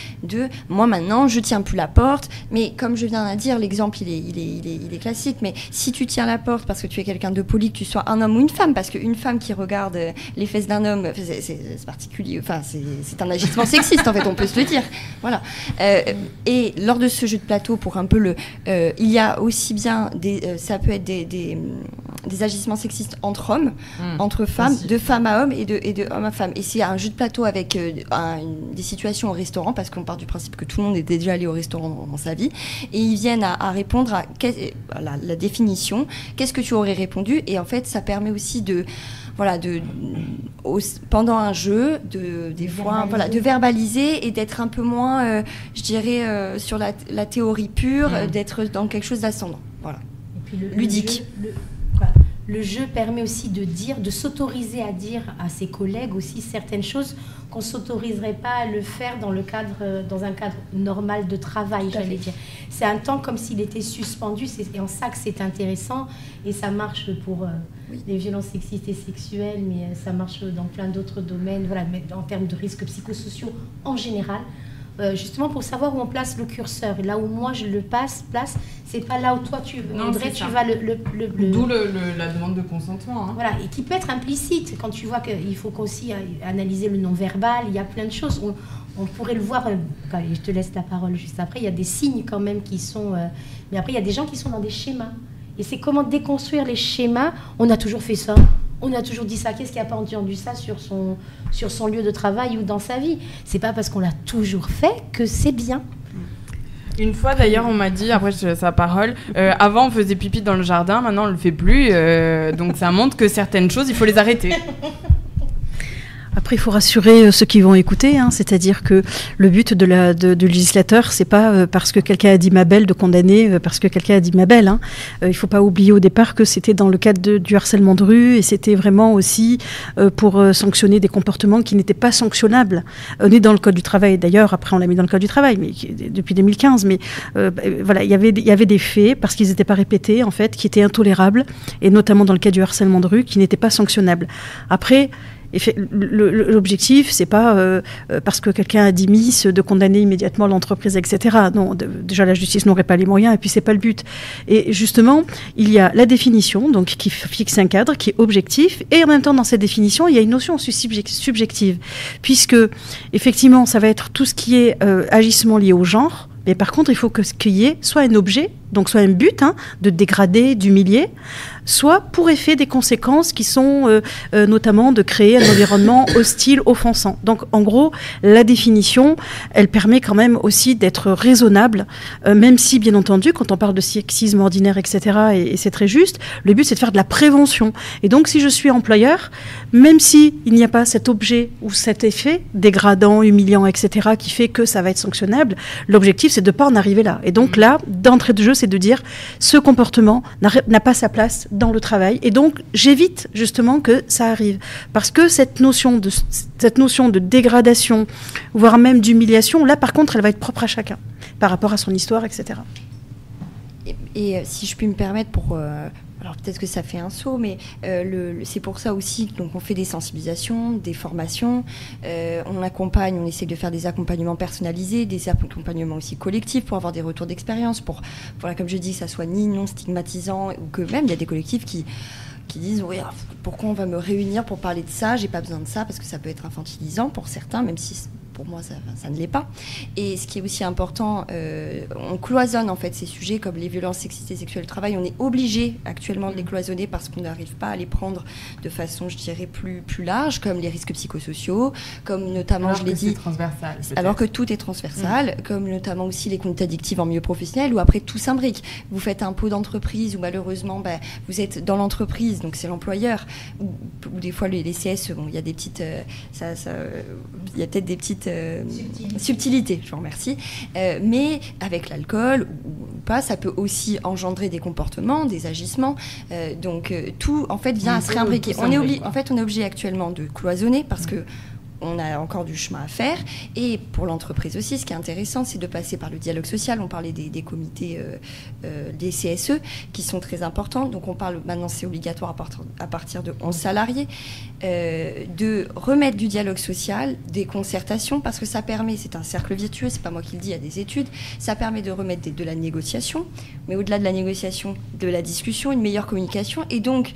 moi maintenant je tiens plus la porte, mais comme je viens de dire, l'exemple il est classique, mais si tu tiens la porte parce que tu es quelqu'un de poli, que tu sois un homme ou une femme, parce qu'une femme qui regarde les fesses d'un homme, c'est particulier, enfin c'est un agissement sexiste en fait, on peut se le dire, voilà. Et lors de ce jeu de plateau, pour un peu il y a aussi bien ça peut être des agissements sexistes entre hommes, entre femmes, aussi. De femmes à hommes et de hommes à femmes. Et c'est un jeu de plateau avec des situations au restaurant, parce qu'on part du principe que tout le monde est déjà allé au restaurant dans sa vie, et ils viennent à répondre à la définition. Qu'est-ce que tu aurais répondu? Et en fait, ça permet aussi pendant un jeu, de verbaliser et d'être un peu moins, je dirais, sur la théorie pure, d'être dans quelque chose d'ascendant. Voilà. Et puis ludique. Le jeu permet aussi de s'autoriser à dire à ses collègues aussi certaines choses qu'on ne s'autoriserait pas à le faire dans un cadre normal de travail, j'allais dire. C'est un temps comme s'il était suspendu, et en ça que c'est intéressant, et ça marche pour les violences sexistes et sexuelles, mais ça marche dans plein d'autres domaines, voilà, mais en termes de risques psychosociaux en général. Justement pour savoir où on place le curseur. Et là où moi je le place, c'est pas là où toi tu vas D'où la demande de consentement. Voilà, et qui peut être implicite quand tu vois qu'il faut aussi analyser le non-verbal. Il y a plein de choses. On pourrait le voir. Je te laisse la parole juste après. Il y a des signes quand même qui sont. Mais après il y a des gens qui sont dans des schémas. Et c'est comment déconstruire les schémas. On a toujours fait ça. On a toujours dit ça. Qu'est-ce qui n'a pas entendu ça sur son lieu de travail ou dans sa vie? C'est pas parce qu'on l'a toujours fait que c'est bien. Une fois d'ailleurs on m'a dit, après je te laisse la parole, avant on faisait pipi dans le jardin, maintenant on le fait plus, donc ça montre que certaines choses il faut les arrêter. Après, il faut rassurer ceux qui vont écouter, c'est-à-dire que le but du législateur, c'est pas parce que quelqu'un a dit ma belle de condamner parce que quelqu'un a dit ma belle. Il faut pas oublier au départ que c'était dans le cadre du harcèlement de rue, et c'était vraiment aussi pour sanctionner des comportements qui n'étaient pas sanctionnables. On est dans le code du travail d'ailleurs, après on l'a mis dans le code du travail, mais depuis 2015. Mais voilà, il y avait des faits parce qu'ils n'étaient pas répétés en fait, qui étaient intolérables, et notamment dans le cas du harcèlement de rue, qui n'étaient pas sanctionnables. Après. L'objectif, c'est pas parce que quelqu'un a dit Miss de condamner immédiatement l'entreprise, etc. Non, déjà la justice n'aurait pas les moyens, et puis c'est pas le but. Et justement, il y a la définition, donc qui fixe un cadre qui est objectif, et en même temps dans cette définition, il y a une notion aussi subjective, puisque effectivement, ça va être tout ce qui est agissement lié au genre. Mais par contre, il faut qu'il y ait soit un objet, donc soit un but de dégrader, d'humilier, soit pour effet des conséquences qui sont notamment de créer un environnement hostile, offensant. Donc en gros, la définition, elle permet quand même aussi d'être raisonnable, même si bien entendu, quand on parle de sexisme ordinaire, etc., et c'est très juste, le but c'est de faire de la prévention. Et donc si je suis employeur, même s'il n'y a pas cet objet ou cet effet dégradant, humiliant, etc., qui fait que ça va être sanctionnable, l'objectif c'est de ne pas en arriver là. Et donc là, d'entrée de jeu, c'est de dire ce comportement n'a pas sa place dans le travail. Et donc, j'évite justement que ça arrive. Parce que cette notion de dégradation, voire même d'humiliation, là, par contre, elle va être propre à chacun, par rapport à son histoire, etc. Et si je puis me permettre, alors peut-être que ça fait un saut, mais c'est pour ça aussi qu'on fait des sensibilisations, des formations, on accompagne, on essaie de faire des accompagnements personnalisés, des accompagnements aussi collectifs pour avoir des retours d'expérience, pour voilà, comme je dis, que ça soit ni non stigmatisant, ou que même il y a des collectifs qui disent oui, pourquoi on va me réunir pour parler de ça, j'ai pas besoin de ça, parce que ça peut être infantilisant pour certains, même si pour moi ça ne l'est pas. Et ce qui est aussi important, on cloisonne en fait ces sujets comme les violences sexistes et sexuelles au travail. On est obligé actuellement de les cloisonner parce qu'on n'arrive pas à les prendre de façon, je dirais, plus large, comme les risques psychosociaux, comme notamment, alors je l'ai dit, transversal, alors que tout est transversal, comme notamment aussi les conduites addictives en milieu professionnel, où après tout s'imbrique. Vous faites un pot d'entreprise où malheureusement vous êtes dans l'entreprise, donc c'est l'employeur, ou des fois les CSE, bon, il y a des petites, il y a peut-être des petites subtilités, je vous remercie, mais avec l'alcool ou pas, ça peut aussi engendrer des comportements, des agissements, donc tout en fait vient à se réimbriquer. On est obligé actuellement de cloisonner parce que on a encore du chemin à faire. Et pour l'entreprise aussi, ce qui est intéressant, c'est de passer par le dialogue social. On parlait des comités des CSE qui sont très importants. Donc on parle, maintenant c'est obligatoire à partir de 11 salariés, de remettre du dialogue social, des concertations, parce que ça permet, c'est un cercle vertueux, c'est pas moi qui le dis, il y a des études, ça permet de remettre de la négociation, mais au-delà de la négociation, de la discussion, une meilleure communication, et donc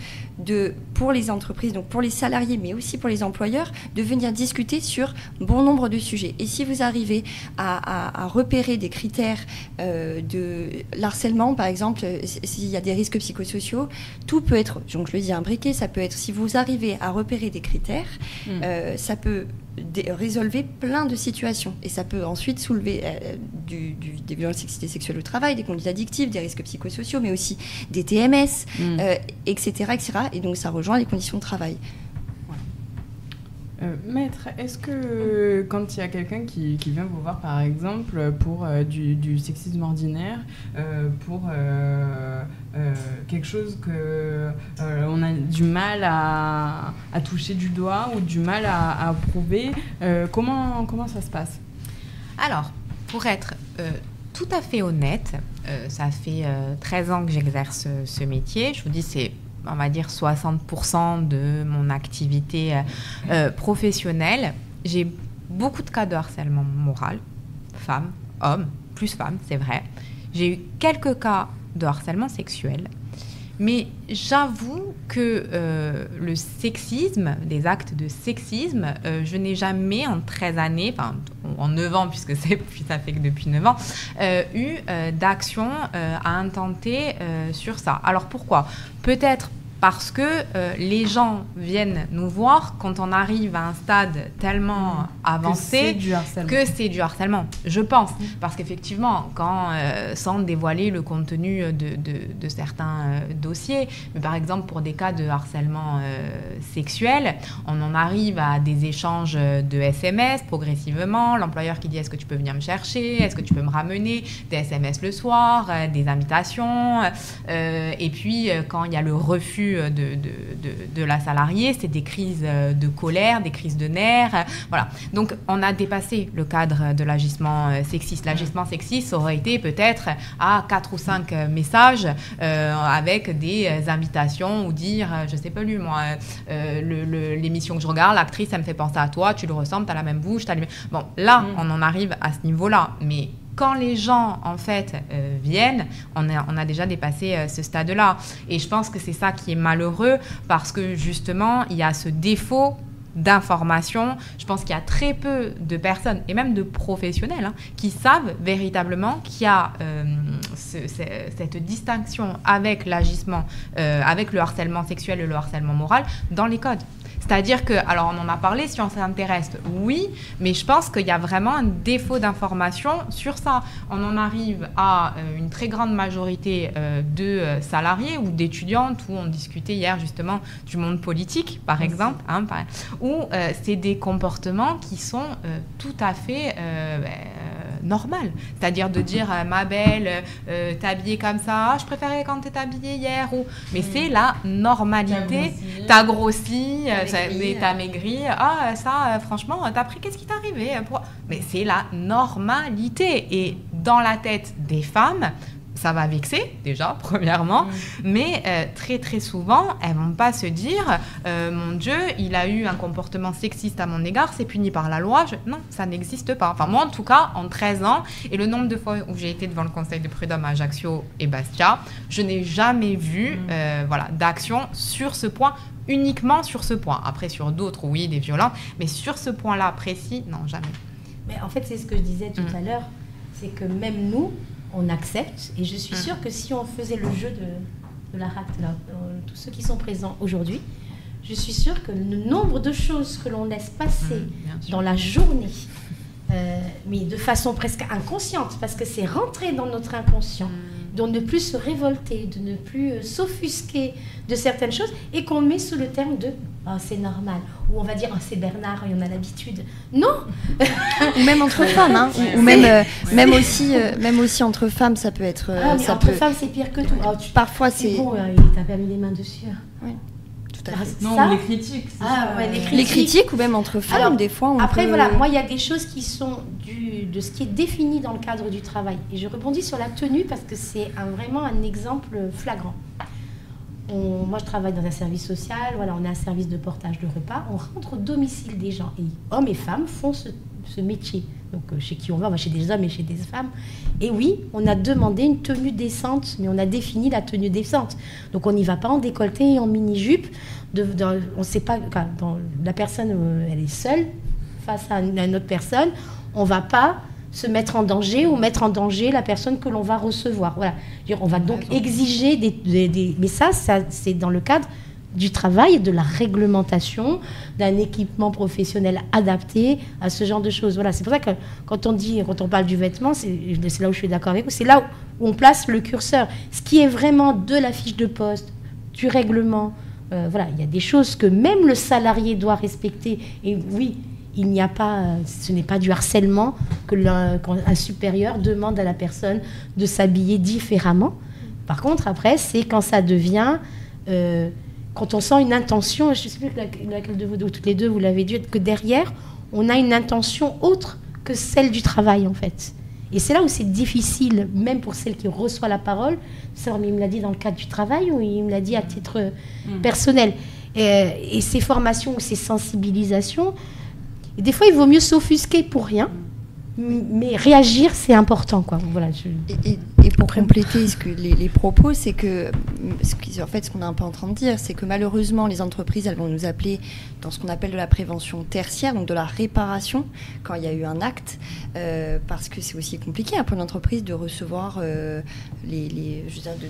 pour les entreprises, donc pour les salariés, mais aussi pour les employeurs, de venir discuter sur bon nombre de sujets. Et si vous arrivez à repérer des critères de l'harcèlement, par exemple, s'il y a des risques psychosociaux, tout peut être, donc je le dis, imbriqué, ça peut être, si vous arrivez à repérer des critères, ça peut résolver plein de situations. Et ça peut ensuite soulever des violences sexistes et sexuelles au travail, des conduites addictives, des risques psychosociaux, mais aussi des TMS, etc., etc. Et donc ça rejoint les conditions de travail. Maître, est-ce que quand il y a quelqu'un qui vient vous voir, par exemple, pour du sexisme ordinaire, pour quelque chose qu'on a du mal à toucher du doigt ou du mal à prouver, comment ça se passe ? Alors, pour être tout à fait honnête, ça fait 13 ans que j'exerce ce métier. Je vous dis, c'est, on va dire, 60% de mon activité professionnelle. J'ai beaucoup de cas de harcèlement moral, femmes, hommes, plus femmes, c'est vrai. J'ai eu quelques cas de harcèlement sexuel. Mais j'avoue que le sexisme, des actes de sexisme, je n'ai jamais en 13 années, enfin en 9 ans, puisque ça fait que depuis 9 ans, eu d'action à intenter sur ça. Alors pourquoi ? Peut-être parce que les gens viennent nous voir quand on arrive à un stade tellement avancé que c'est du harcèlement, je pense. Parce qu'effectivement, sans dévoiler le contenu de certains dossiers, mais par exemple pour des cas de harcèlement sexuel, on en arrive à des échanges de SMS progressivement, l'employeur qui dit est-ce que tu peux venir me chercher, est-ce que tu peux me ramener, des SMS le soir, des invitations, et puis quand il y a le refus de la salariée, c'est des crises de colère, des crises de nerfs, voilà. Donc on a dépassé le cadre de l'agissement sexiste. L'agissement sexiste aurait été peut-être à 4 ou 5 messages avec des invitations ou dire, je sais pas lui moi, l'émission que je regarde, l'actrice, ça me fait penser à toi, tu le ressembles, t'as la même bouche, Bon, là, on en arrive à ce niveau-là, mais quand les gens, en fait, viennent, on a déjà dépassé ce stade-là. Et je pense que c'est ça qui est malheureux parce que, justement, il y a ce défaut d'information. Je pense qu'il y a très peu de personnes, et même de professionnels, qui savent véritablement qu'il y a cette distinction avec l'agissement, avec le harcèlement sexuel et le harcèlement moral dans les codes. C'est-à-dire que, alors on en a parlé, si on s'intéresse, oui, mais je pense qu'il y a vraiment un défaut d'information sur ça. On en arrive à une très grande majorité de salariés ou d'étudiantes, où on discutait hier justement du monde politique, par exemple, où c'est des comportements qui sont tout à fait normal. C'est-à-dire de dire ma belle, t'es habillée comme ça, je préférais quand t'es habillée hier. Mais c'est la normalité. T'as grossi, t'as maigri. Ah, ça, franchement, t'as pris, qu'est-ce qui t'est arrivé? Mais c'est la normalité. Et dans la tête des femmes, ça va vexer, déjà, premièrement, mais très, très souvent, elles ne vont pas se dire mon Dieu, il a eu un comportement sexiste à mon égard, c'est puni par la loi. Non, ça n'existe pas. Enfin, moi, en tout cas, en 13 ans, et le nombre de fois où j'ai été devant le conseil de prud'homme à Ajaccio et Bastia, je n'ai jamais vu d'action sur ce point, uniquement sur ce point. Après, sur d'autres, oui, des violences, mais sur ce point-là précis, non, jamais. Mais en fait, c'est ce que je disais tout à l'heure, c'est que même nous, on accepte, et je suis sûre que si on faisait le jeu de la RACT, tous ceux qui sont présents aujourd'hui, je suis sûre que le nombre de choses que l'on laisse passer dans la journée, mais de façon presque inconsciente, parce que c'est rentré dans notre inconscient, de ne plus se révolter, de ne plus s'offusquer de certaines choses, et qu'on met sous le terme de « c'est normal », ou on va dire « c'est Bernard, il en a l'habitude ». Non. Ou même entre femmes, hein, ou même aussi entre femmes, ça peut être... entre femmes, c'est pire que tout. Parfois, c'est... bon, il t'a pas mis les mains dessus. Oui. Tout à fait. Non, on les critique. Les critiques ou même entre femmes, alors, des fois. Après, voilà, moi, il y a des choses qui sont de ce qui est défini dans le cadre du travail. Et je rebondis sur la tenue parce que c'est vraiment un exemple flagrant. Moi, je travaille dans un service social. Voilà, on a un service de portage de repas. On rentre au domicile des gens. Et hommes et femmes font ce métier. Donc, chez qui on va chez des hommes et chez des femmes. Et oui, on a demandé une tenue décente, mais on a défini la tenue décente. Donc, on n'y va pas en décolleté et en mini-jupe. On ne sait pas, quand la personne, elle est seule face à une autre personne, on ne va pas se mettre en danger ou mettre en danger la personne que l'on va recevoir. Voilà. On va donc exiger mais ça, c'est dans le cadre du travail, de la réglementation, d'un équipement professionnel adapté à ce genre de choses. Voilà, c'est pour ça que quand on parle du vêtement, c'est là où je suis d'accord avec vous, c'est là où on place le curseur. Ce qui est vraiment de la fiche de poste, du règlement, voilà, il y a des choses que même le salarié doit respecter. Et oui, ce n'est pas du harcèlement quand un supérieur demande à la personne de s'habiller différemment. Par contre, après, c'est quand ça devient... quand on sent une intention, je ne sais plus laquelle de vous, toutes les deux, vous l'avez dit, que derrière, on a une intention autre que celle du travail, en fait. Et c'est là où c'est difficile, même pour celle qui reçoit la parole, mais il me l'a dit dans le cadre du travail ou il me l'a dit à titre personnel. Et ces formations ou ces sensibilisations, et des fois, il vaut mieux s'offusquer pour rien, mais réagir, c'est important, quoi. Voilà, et pour compléter les propos, c'est que, en fait, ce qu'on est un peu en train de dire, c'est que malheureusement, les entreprises, elles vont nous appeler dans ce qu'on appelle de la prévention tertiaire, donc de la réparation, quand il y a eu un acte, parce que c'est aussi compliqué pour une entreprise de recevoir, de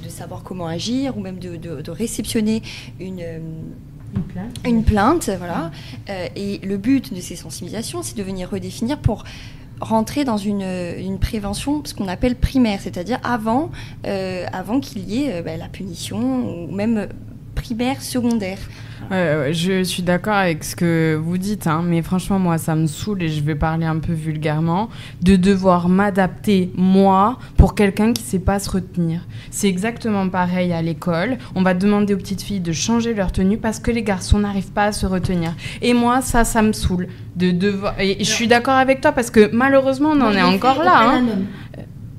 savoir comment agir, ou même de réceptionner une plainte, voilà. Et le but de ces sensibilisations, c'est de venir redéfinir pour rentrer dans une prévention, ce qu'on appelle primaire, c'est-à-dire avant qu'il y ait la punition, ou même primaire, secondaire. Je suis d'accord avec ce que vous dites, mais franchement, moi, ça me saoule, et je vais parler un peu vulgairement, de devoir m'adapter, moi, pour quelqu'un qui ne sait pas se retenir. C'est exactement pareil à l'école. On va demander aux petites filles de changer leur tenue parce que les garçons n'arrivent pas à se retenir. Et moi, ça me saoule. Et je suis d'accord avec toi parce que malheureusement, on en est encore là.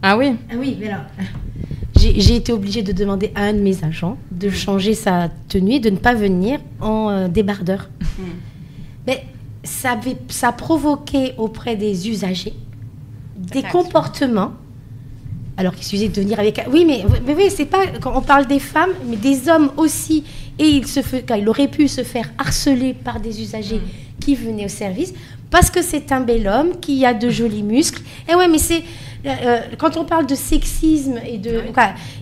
Ah oui? Ah oui, mais alors... J'ai été obligée de demander à un de mes agents de changer sa tenue et de ne pas venir en débardeur. Mais ça provoquait auprès des usagers des comportements. Alors qu'il suffisait de venir avec... Oui, mais c'est pas... Quand on parle des femmes, mais des hommes aussi. Et il aurait pu se faire harceler par des usagers qui venaient au service parce que c'est un bel homme, qui a de jolis muscles. Et ouais, mais c'est... quand on parle de sexisme et de,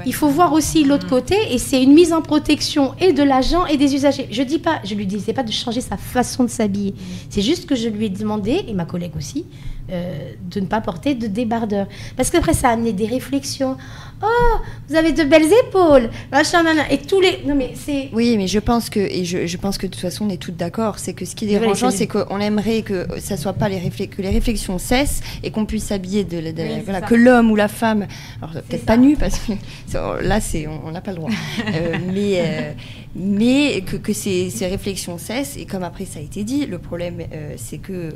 il faut voir aussi l'autre côté, et c'est une mise en protection et de l'agent et des usagers. Je lui disais pas de changer sa façon de s'habiller. C'est juste que je lui ai demandé, et ma collègue aussi, de ne pas porter de débardeur. Parce qu'après, ça a amené des réflexions. Oh, vous avez de belles épaules, machin, et tous les... Non, mais c'est... Oui, mais je pense que, je pense que de toute façon, on est toutes d'accord, c'est que ce qui est dérangeant, c'est qu'on aimerait que ça soit pas que les réflexions cessent et qu'on puisse s'habiller que l'homme ou la femme, alors peut-être pas nu, parce que là, on n'a pas le droit, mais que ces réflexions cessent, et comme après ça a été dit, le problème, c'est que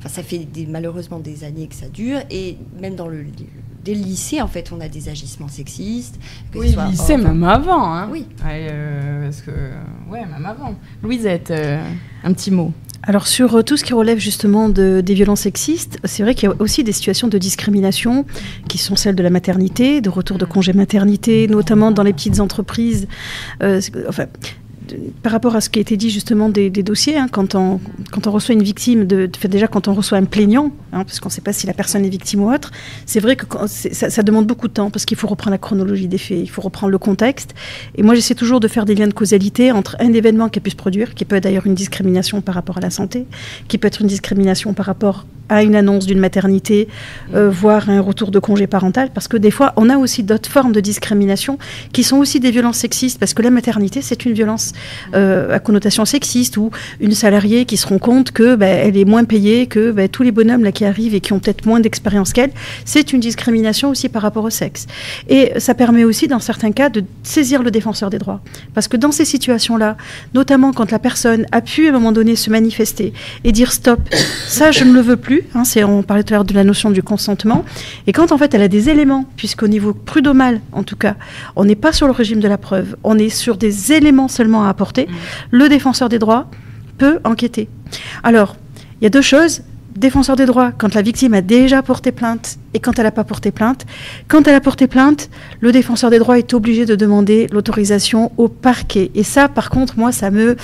ça fait malheureusement des années que ça dure, et même dès le lycée, en fait, on a des agissements sexistes. Oui, le lycée, même avant. Hein. Oui. Parce que, même avant. Louisette, un petit mot. Alors sur tout ce qui relève justement des violences sexistes, c'est vrai qu'il y a aussi des situations de discrimination qui sont celles de la maternité, de retour de congé maternité, notamment dans les petites entreprises. Par rapport à ce qui a été dit justement des dossiers, hein, quand on reçoit une victime, déjà quand on reçoit un plaignant, hein, parce qu'on ne sait pas si la personne est victime ou autre, c'est vrai que ça demande beaucoup de temps, parce qu'il faut reprendre la chronologie des faits, il faut reprendre le contexte. Et moi, j'essaie toujours de faire des liens de causalité entre un événement qui a pu se produire, qui peut être d'ailleurs une discrimination par rapport à la santé, qui peut être une discrimination par rapport à une annonce d'une maternité, voire un retour de congé parental, parce que des fois, on a aussi d'autres formes de discrimination qui sont aussi des violences sexistes, parce que la maternité, c'est une violence à connotation sexiste, ou une salariée qui se rend compte que elle est moins payée que tous les bonhommes là qui arrivent et qui ont peut-être moins d'expérience qu'elle. C'est une discrimination aussi par rapport au sexe. Et ça permet aussi, dans certains cas, de saisir le défenseur des droits. Parce que dans ces situations-là, notamment quand la personne a pu à un moment donné se manifester et dire stop, ça je ne le veux plus, hein, on parlait tout à l'heure de la notion du consentement, et quand en fait elle a des éléments, puisqu'au niveau prud'homal en tout cas, on n'est pas sur le régime de la preuve, on est sur des éléments seulement à apporter, le défenseur des droits peut enquêter. Alors, il y a deux choses. Défenseur des droits, quand la victime a déjà porté plainte et quand elle n'a pas porté plainte. Quand elle a porté plainte, le défenseur des droits est obligé de demander l'autorisation au parquet. Et ça, par contre, moi, ça me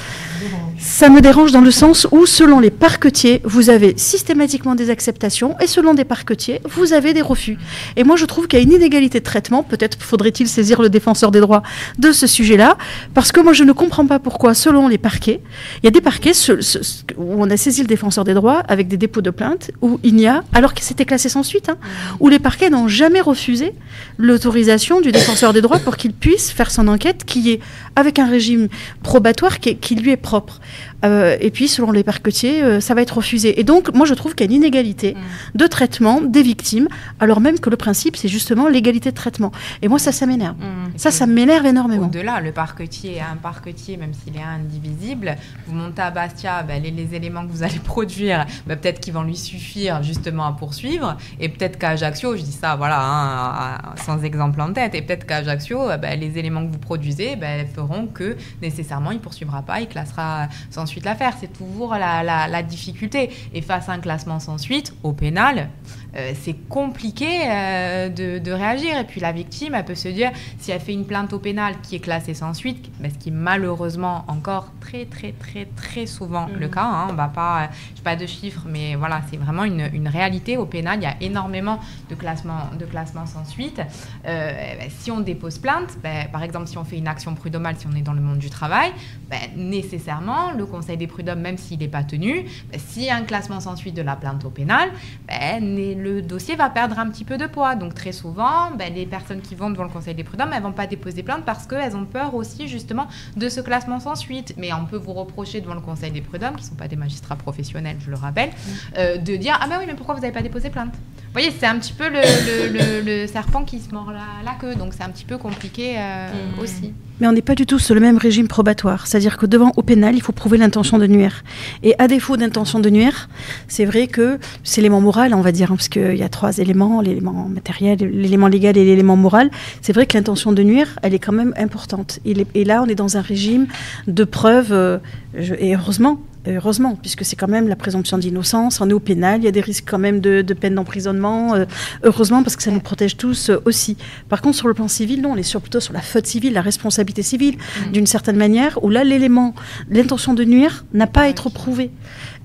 dérange dans le sens où, selon les parquetiers, vous avez systématiquement des acceptations et selon des parquetiers, vous avez des refus. Et moi, je trouve qu'il y a une inégalité de traitement. Peut-être faudrait-il saisir le défenseur des droits de ce sujet-là, parce que moi, je ne comprends pas pourquoi, selon les parquets, il y a des parquets où on a saisi le défenseur des droits avec des dépôts de plainte, où il n'y a, alors que c'était classé sans suite, hein, où les parquets n'ont jamais refusé l'autorisation du défenseur des droits pour qu'il puisse faire son enquête, qui est avec un régime probatoire qui lui est propre. Et puis, selon les parquetiers, ça va être refusé. Et donc, moi, je trouve qu'il y a une inégalité de traitement des victimes, alors même que le principe, c'est justement l'égalité de traitement. Et moi, ça m'énerve. Ça m'énerve énormément. Au-delà, le parquetier est un parquetier, même s'il est indivisible. Vous montez à Bastia, les éléments que vous allez produire, peut-être qu'ils vont lui suffire justement à poursuivre. Et peut-être qu'à Ajaccio, je dis ça, sans exemple en tête, et peut-être qu'à Ajaccio, les éléments que vous produisez feront que nécessairement, il ne poursuivra pas, il classera sans suite l'affaire. C'est toujours la difficulté. Et face à un classement sans suite, au pénal, c'est compliqué de réagir. Et puis la victime, elle peut se dire, si elle fait une plainte au pénal qui est classée sans suite, ce qui est malheureusement encore très très très très souvent le cas, hein, on va pas, je n'ai pas de chiffres, mais voilà, c'est vraiment une réalité. Au pénal, il y a énormément de classements sans suite. Si on dépose plainte, par exemple, si on fait une action prud'homale, si on est dans le monde du travail, nécessairement, le Conseil des prud'hommes, même s'il n'est pas tenu, s'il y a un classement sans suite de la plainte au pénal, le dossier va perdre un petit peu de poids. Donc très souvent, les personnes qui vont devant le Conseil des prud'hommes, elles ne vont pas déposer plainte parce qu'elles ont peur aussi justement de ce classement sans suite. Mais on peut vous reprocher devant le Conseil des prud'hommes, qui ne sont pas des magistrats professionnels, je le rappelle, de dire « Ah ben oui, mais pourquoi vous n'avez pas déposé plainte ?» Vous voyez, c'est un petit peu le serpent qui se mord la queue, donc c'est un petit peu compliqué aussi. Mais on n'est pas du tout sur le même régime probatoire. C'est-à-dire que au pénal, il faut prouver l'intention de nuire. Et à défaut d'intention de nuire, c'est vrai que c'est l'élément moral, on va dire, hein, parce qu'il y a trois éléments, l'élément matériel, l'élément légal et l'élément moral. C'est vrai que l'intention de nuire, elle est quand même importante. Et là, on est dans un régime de preuve, et heureusement, Heureusement, puisque c'est quand même la présomption d'innocence, on est au pénal, il y a des risques quand même de peine d'emprisonnement, heureusement, parce que ça nous protège tous aussi. Par contre, sur le plan civil, non, on est plutôt sur la faute civile, la responsabilité civile, d'une certaine manière, où là, l'intention de nuire n'a pas à être prouvée.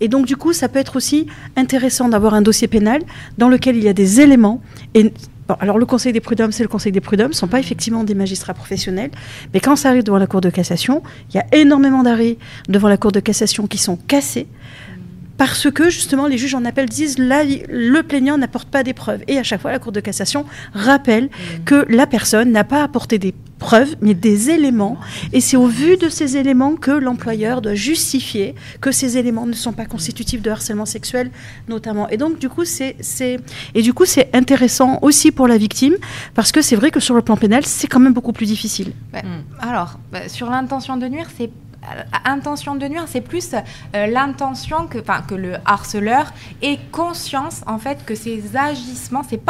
Et donc, du coup, ça peut être aussi intéressant d'avoir un dossier pénal dans lequel il y a des éléments. Et bon, alors, le Conseil des prud'hommes, c'est le Conseil des prud'hommes, ce ne sont pas effectivement des magistrats professionnels, mais quand ça arrive devant la Cour de cassation, il y a énormément d'arrêts devant la Cour de cassation qui sont cassés, parce que, justement, les juges en appel disent là, le plaignant n'apporte pas des preuves. Et à chaque fois, la Cour de cassation rappelle que la personne n'a pas apporté des preuves, mais des éléments. Et c'est au vu de ces éléments que l'employeur doit justifier que ces éléments ne sont pas constitutifs de harcèlement sexuel, notamment. Et donc, du coup, c'est intéressant aussi pour la victime, parce que c'est vrai que sur le plan pénal, c'est quand même beaucoup plus difficile. Alors, sur l'intention de nuire, c'est plus l'intention que le harceleur ait conscience en fait que ses agissements, c'est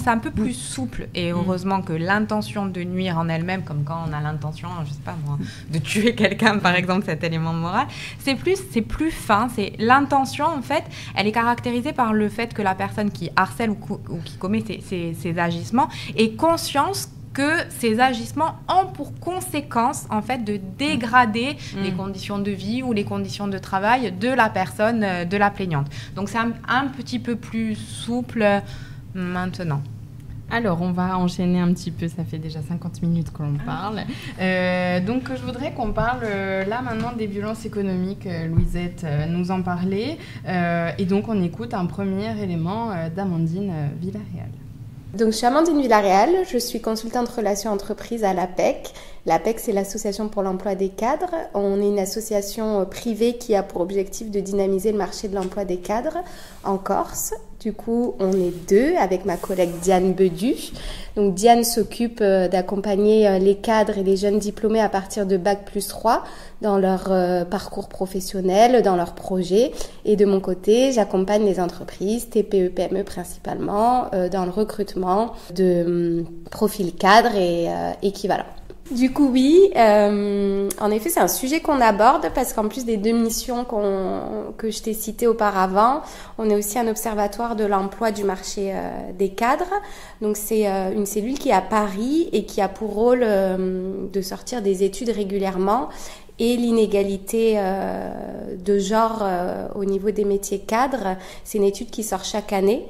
un peu plus souple, et heureusement que l'intention de nuire en elle-même, comme quand on a l'intention, je sais pas moi, de tuer quelqu'un par exemple, cet élément moral, c'est plus fin, c'est l'intention en fait, elle est caractérisée par le fait que la personne qui harcèle ou qui commet ces agissements ait conscience que ces agissements ont pour conséquence, en fait, de dégrader les conditions de vie ou les conditions de travail de la personne, de la plaignante. Donc, c'est un petit peu plus souple maintenant. Alors, on va enchaîner un petit peu, ça fait déjà 50 minutes que l'on parle. Donc, je voudrais qu'on parle là maintenant des violences économiques. Louisette nous en parlait. Et donc, on écoute un premier élément d'Amandine Villarreal. Donc, je suis Amandine Villarreal, je suis consultante relations entreprises à l'APEC. L'APEC, c'est l'Association pour l'emploi des cadres. On est une association privée qui a pour objectif de dynamiser le marché de l'emploi des cadres en Corse. Du coup, on est deux avec ma collègue Diane Bedu. Donc, Diane s'occupe d'accompagner les cadres et les jeunes diplômés à partir de Bac+3 dans leur parcours professionnel, dans leurs projets. Et de mon côté, j'accompagne les entreprises, TPE, PME principalement, dans le recrutement de profils cadres et équivalents. Du coup, oui, en effet, c'est un sujet qu'on aborde parce qu'en plus des deux missions que je t'ai citées auparavant, on est aussi un observatoire de l'emploi du marché des cadres. Donc, c'est une cellule qui est à Paris et qui a pour rôle de sortir des études régulièrement. Et l'inégalité de genre au niveau des métiers cadres, c'est une étude qui sort chaque année.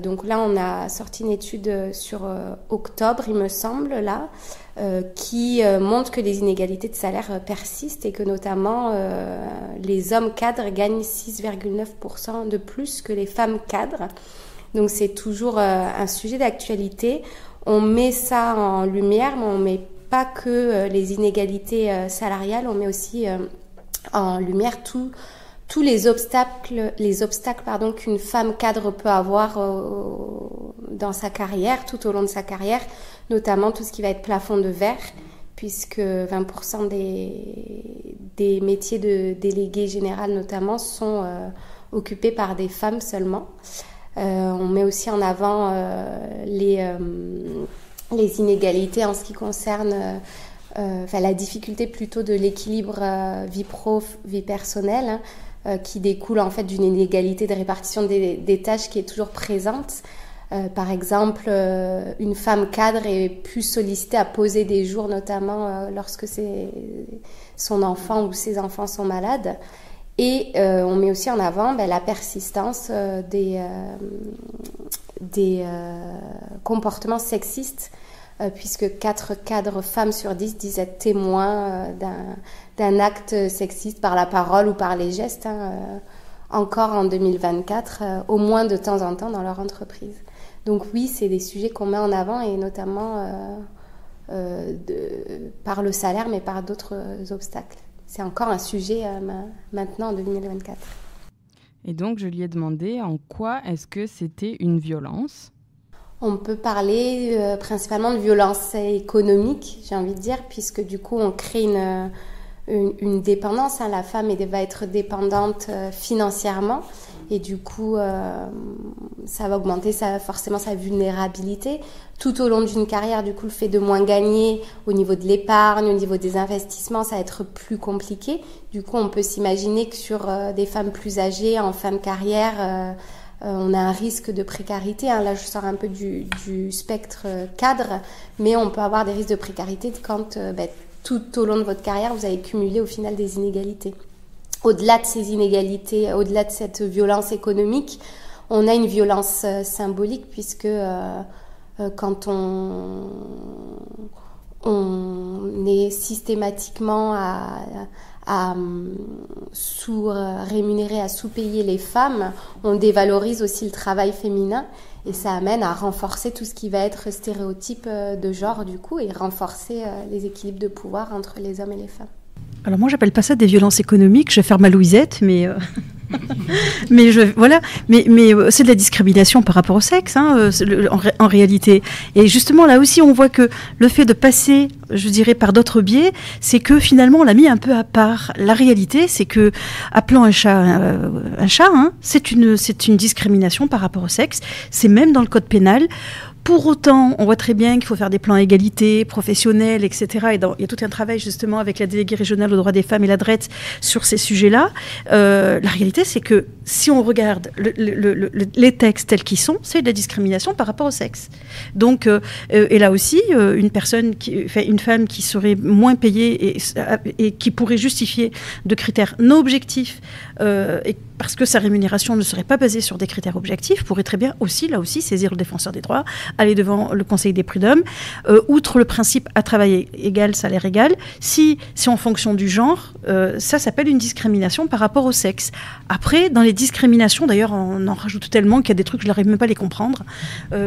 Donc là, on a sorti une étude sur octobre, il me semble, là, qui montre que les inégalités de salaire persistent et que notamment les hommes cadres gagnent 6,9% de plus que les femmes cadres. Donc c'est toujours un sujet d'actualité. On met ça en lumière, mais on met pas que les inégalités salariales, on met aussi en lumière tous les obstacles qu'une femme cadre peut avoir dans sa carrière, tout au long de sa carrière, notamment tout ce qui va être plafond de verre, puisque 20% des métiers de délégué général notamment sont occupés par des femmes seulement. On met aussi en avant les inégalités en ce qui concerne la difficulté plutôt de l'équilibre vie pro, vie personnelle, qui découle en fait d'une inégalité de répartition des tâches qui est toujours présente. Par exemple, une femme cadre est plus sollicitée à poser des jours, notamment lorsque son enfant ou ses enfants sont malades. Et on met aussi en avant la persistance des comportements sexistes, puisque 4 cadres femmes sur 10 disent être témoins d'un acte sexiste par la parole ou par les gestes, encore en 2024, au moins de temps en temps dans leur entreprise. Donc oui, c'est des sujets qu'on met en avant, et notamment par le salaire, mais par d'autres obstacles. C'est encore un sujet maintenant en 2024. Et donc, je lui ai demandé en quoi est-ce que c'était une violence. On peut parler principalement de violence économique, j'ai envie de dire, puisque du coup, on crée une dépendance. La femme va être dépendante financièrement. et du coup, ça va augmenter forcément sa vulnérabilité. Tout au long d'une carrière, du coup, le fait de moins gagner au niveau de l'épargne, au niveau des investissements, ça va être plus compliqué. Du coup, on peut s'imaginer que sur des femmes plus âgées, en fin de carrière, on a un risque de précarité. Là, je sors un peu du spectre cadre, mais on peut avoir des risques de précarité quand tout au long de votre carrière, vous avez cumulé au final des inégalités. Au-delà de ces inégalités, au-delà de cette violence économique, on a une violence symbolique puisque quand on est systématiquement à sous-rémunérer, à sous-payer les femmes, on dévalorise aussi le travail féminin et ça amène à renforcer tout ce qui va être stéréotype de genre du coup et renforcer les équilibres de pouvoir entre les hommes et les femmes. Alors moi, j'appelle pas ça des violences économiques. Je vais faire ma Louisette, mais voilà. Mais c'est de la discrimination par rapport au sexe, en réalité. Et justement, là aussi, on voit que le fait de passer, je dirais, par d'autres biais, c'est que finalement, on l'a mis un peu à part. La réalité, c'est que, appelant un chat, c'est une discrimination par rapport au sexe. C'est même dans le code pénal. Pour autant, on voit très bien qu'il faut faire des plans égalité, professionnels, etc. Et il y a tout un travail justement avec la déléguée régionale aux droits des femmes et la DRET sur ces sujets-là. La réalité, c'est que si on regarde les textes tels qu'ils sont, c'est de la discrimination par rapport au sexe. Donc, et là aussi, une femme qui serait moins payée et qui pourrait justifier de critères non objectifs et parce que sa rémunération ne serait pas basée sur des critères objectifs, pourrait très bien aussi, là aussi, saisir le défenseur des droits, aller devant le Conseil des prud'hommes. Outre le principe à travail égal, salaire égal, si en fonction du genre, ça s'appelle une discrimination par rapport au sexe. Après, dans les discriminations, d'ailleurs, on en rajoute tellement qu'il y a des trucs, je n'arrive même pas à les comprendre,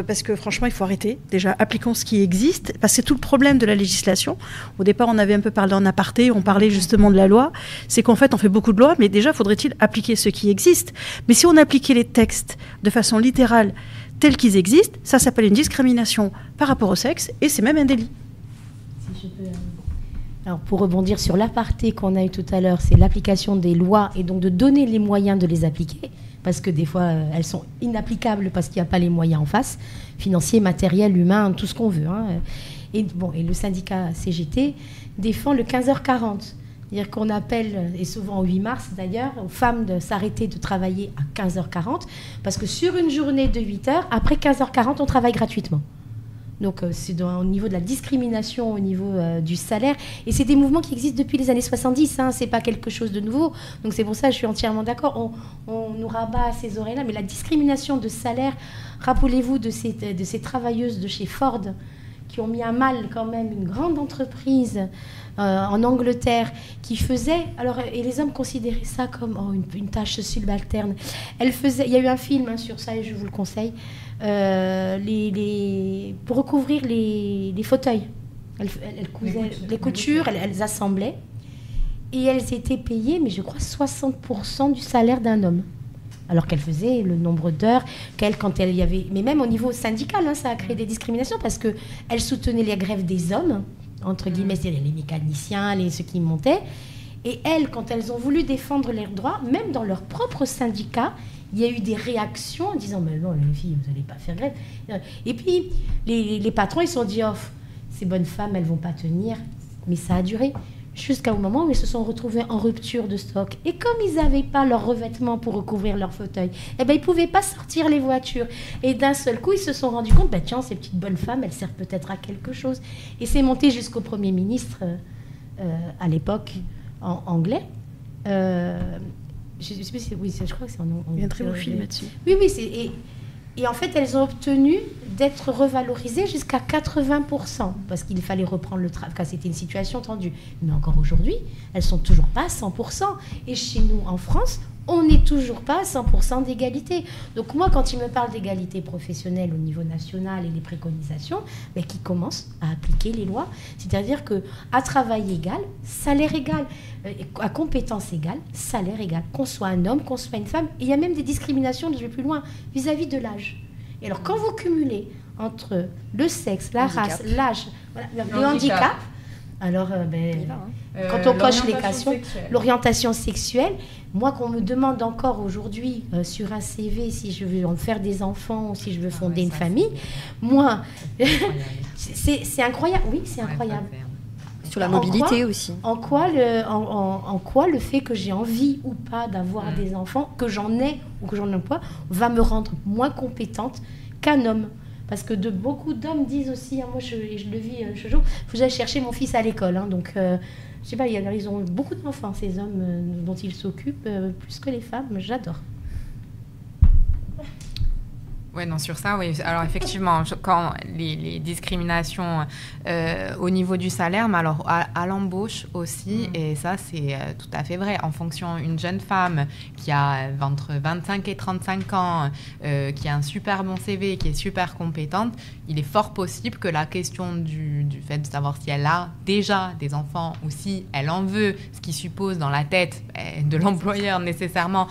parce que franchement, il faut arrêter. Déjà, appliquons ce qui existe, parce que c'est tout le problème de la législation. Au départ, on avait un peu parlé en aparté, on parlait justement de la loi, c'est qu'en fait, on fait beaucoup de lois, mais déjà, faudrait-il appliquer ce qui existe. Mais si on appliquait les textes de façon littérale, tels qu'ils existent, ça s'appelle une discrimination par rapport au sexe, et c'est même un délit. Si je peux... Alors, pour rebondir sur l'aparté qu'on a eu tout à l'heure, c'est l'application des lois, et donc de donner les moyens de les appliquer, parce que des fois, elles sont inapplicables parce qu'il n'y a pas les moyens en face, financiers, matériels, humains, tout ce qu'on veut. Et le syndicat CGT défend le 15h40. C'est-à-dire qu'on appelle, et souvent au 8 mars d'ailleurs, aux femmes de s'arrêter de travailler à 15h40, parce que sur une journée de 8 heures, après 15h40, on travaille gratuitement. Donc c'est au niveau de la discrimination, au niveau du salaire. Et c'est des mouvements qui existent depuis les années 70, c'est pas quelque chose de nouveau. Donc c'est pour ça que je suis entièrement d'accord. On nous rabat à ces oreilles-là, mais la discrimination de salaire, rappelez-vous de ces travailleuses de chez Ford, qui ont mis à mal quand même une grande entreprise en Angleterre, qui faisait... et les hommes considéraient ça comme une tâche subalterne. Il y a eu un film sur ça, et je vous le conseille, pour recouvrir les fauteuils. Elles cousaient les coutures, elles assemblaient, et elles étaient payées, mais je crois, 60% du salaire d'un homme. Alors qu'elle faisait le nombre d'heures quand elle y avait... Mais même au niveau syndical, ça a créé des discriminations parce qu'elle soutenait les grèves des hommes, entre guillemets, c'est-à-dire les mécaniciens, ceux qui montaient. Et elles, quand elles ont voulu défendre leurs droits, même dans leur propre syndicat, il y a eu des réactions en disant « Mais non, les filles, vous n'allez pas faire grève. » Et puis, les patrons, ils se sont dit « Oh, ces bonnes femmes, elles ne vont pas tenir. » Mais ça a duré. Jusqu'au moment où ils se sont retrouvés en rupture de stock. Et comme ils n'avaient pas leur revêtement pour recouvrir leur fauteuil, ils ne pouvaient pas sortir les voitures. Et d'un seul coup, ils se sont rendus compte, tiens, ces petites bonnes femmes, elles servent peut-être à quelque chose. Et c'est monté jusqu'au Premier ministre, à l'époque, en anglais. Je sais pas si, oui, je crois que c'est en anglais. Il y a un très beau film là-dessus. Oui, et en fait, elles ont obtenu d'être revalorisées jusqu'à 80%, parce qu'il fallait reprendre le travail, c'était une situation tendue. Mais encore aujourd'hui, elles ne sont toujours pas à 100%. Et chez nous, en France, on n'est toujours pas à 100% d'égalité. Donc moi, quand il me parle d'égalité professionnelle au niveau national et les préconisations, qui commencent à appliquer les lois, c'est-à-dire qu'à travail égal, salaire égal, à compétence égale, salaire égal, qu'on soit un homme, qu'on soit une femme. Et il y a même des discriminations, je vais plus loin, vis-à-vis de l'âge. Et alors, quand vous cumulez entre le sexe, la race, l'âge, le handicap, Alors, quand on coche les questions, l'orientation sexuelle, moi, qu'on me demande encore aujourd'hui sur un CV si je veux en faire des enfants ou si je veux fonder une famille, moi, c'est incroyable. Oui, c'est incroyable. Sur la mobilité aussi. En quoi le fait que j'ai envie ou pas d'avoir des enfants, que j'en ai ou que j'en ai pas, va me rendre moins compétente qu'un homme. Parce que beaucoup d'hommes disent aussi, moi je le vis ce jour, il faut que j'aille chercher mon fils à l'école. Donc, je sais pas, ils ont beaucoup d'enfants, ces hommes dont ils s'occupent, plus que les femmes. J'adore. Oui, non, sur ça, oui. Alors, effectivement, quand les discriminations au niveau du salaire, mais alors à l'embauche aussi, et ça, c'est tout à fait vrai. En fonction, une jeune femme qui a entre 25 et 35 ans, qui a un super bon CV, qui est super compétente, il est fort possible que la question du fait de savoir si elle a déjà des enfants ou si elle en veut, ce qui suppose dans la tête de l'employeur nécessairement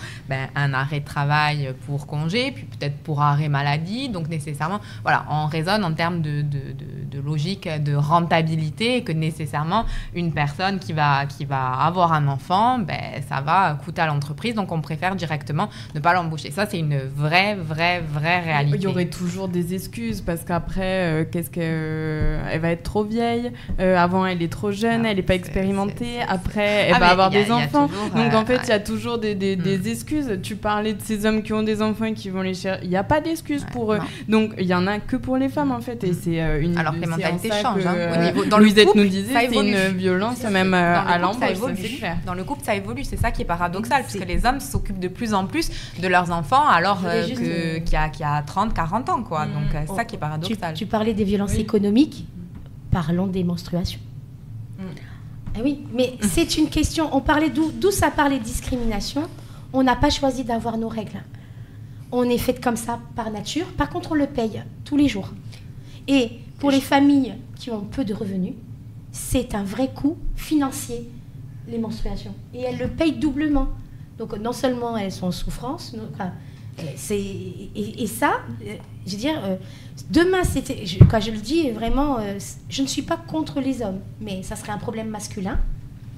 un arrêt de travail pour congé, puis peut-être pour arrêt maladie. Donc nécessairement, voilà, on raisonne en termes de logique, de rentabilité, et que nécessairement une personne qui va avoir un enfant, ça va coûter à l'entreprise. Donc on préfère directement ne pas l'embaucher. Ça, c'est une vraie réalité. Il y aurait toujours des excuses parce qu'après, elle va être trop vieille. Avant, elle est trop jeune, elle n'est pas expérimentée. Après, elle va avoir des enfants. Donc en fait, il y a toujours des excuses. Tu parlais de ces hommes qui ont des enfants et qui vont les chercher. Il n'y a pas d'excuses pour eux. Donc il y en a que pour les femmes en fait. Et c'est une. Alors que les mentalités changent. Dans Louisette nous disait c'est une violence même à l'embauche. Dans le couple, ça évolue. C'est ça qui est paradoxal, puisque les hommes s'occupent de plus en plus de leurs enfants, alors qu'il y a 30, 40 ans, quoi. Donc c'est ça qui est paradoxal. Tu parlais des violences économiques. Parlons des menstruations. Oui, mais c'est une question. On parlait d'où ça parlait de discrimination. On n'a pas choisi d'avoir nos règles. On est fait comme ça par nature. Par contre, on le paye tous les jours. Et pour les familles qui ont peu de revenus, c'est un vrai coût financier, les menstruations. Et elles le payent doublement. Donc non seulement elles sont en souffrance, et ça, je veux dire, demain, quand je le dis vraiment, je ne suis pas contre les hommes, mais ça serait un problème masculin.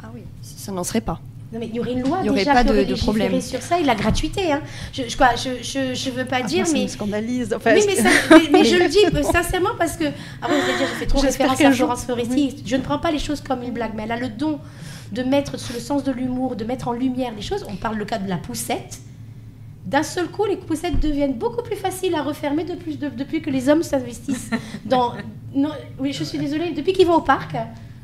Ah oui, ça n'en serait pas. Non, mais il y aurait une loi déjà qui aurait légiféré sur ça et la gratuité. Hein. Je veux pas dire, mais... Ça me scandalise. Enfin, oui, mais je le dis sincèrement parce que... Après, vous allez dire, je fais trop référence à Florence Foresti. Oui. Je ne prends pas les choses comme une blague, mais elle a le don de mettre sous le sens de l'humour, de mettre en lumière les choses. On parle le cas de la poussette. D'un seul coup, les poussettes deviennent beaucoup plus faciles à refermer depuis que les hommes s'investissent dans... Non, oui, je suis désolée. Depuis qu'ils vont au parc...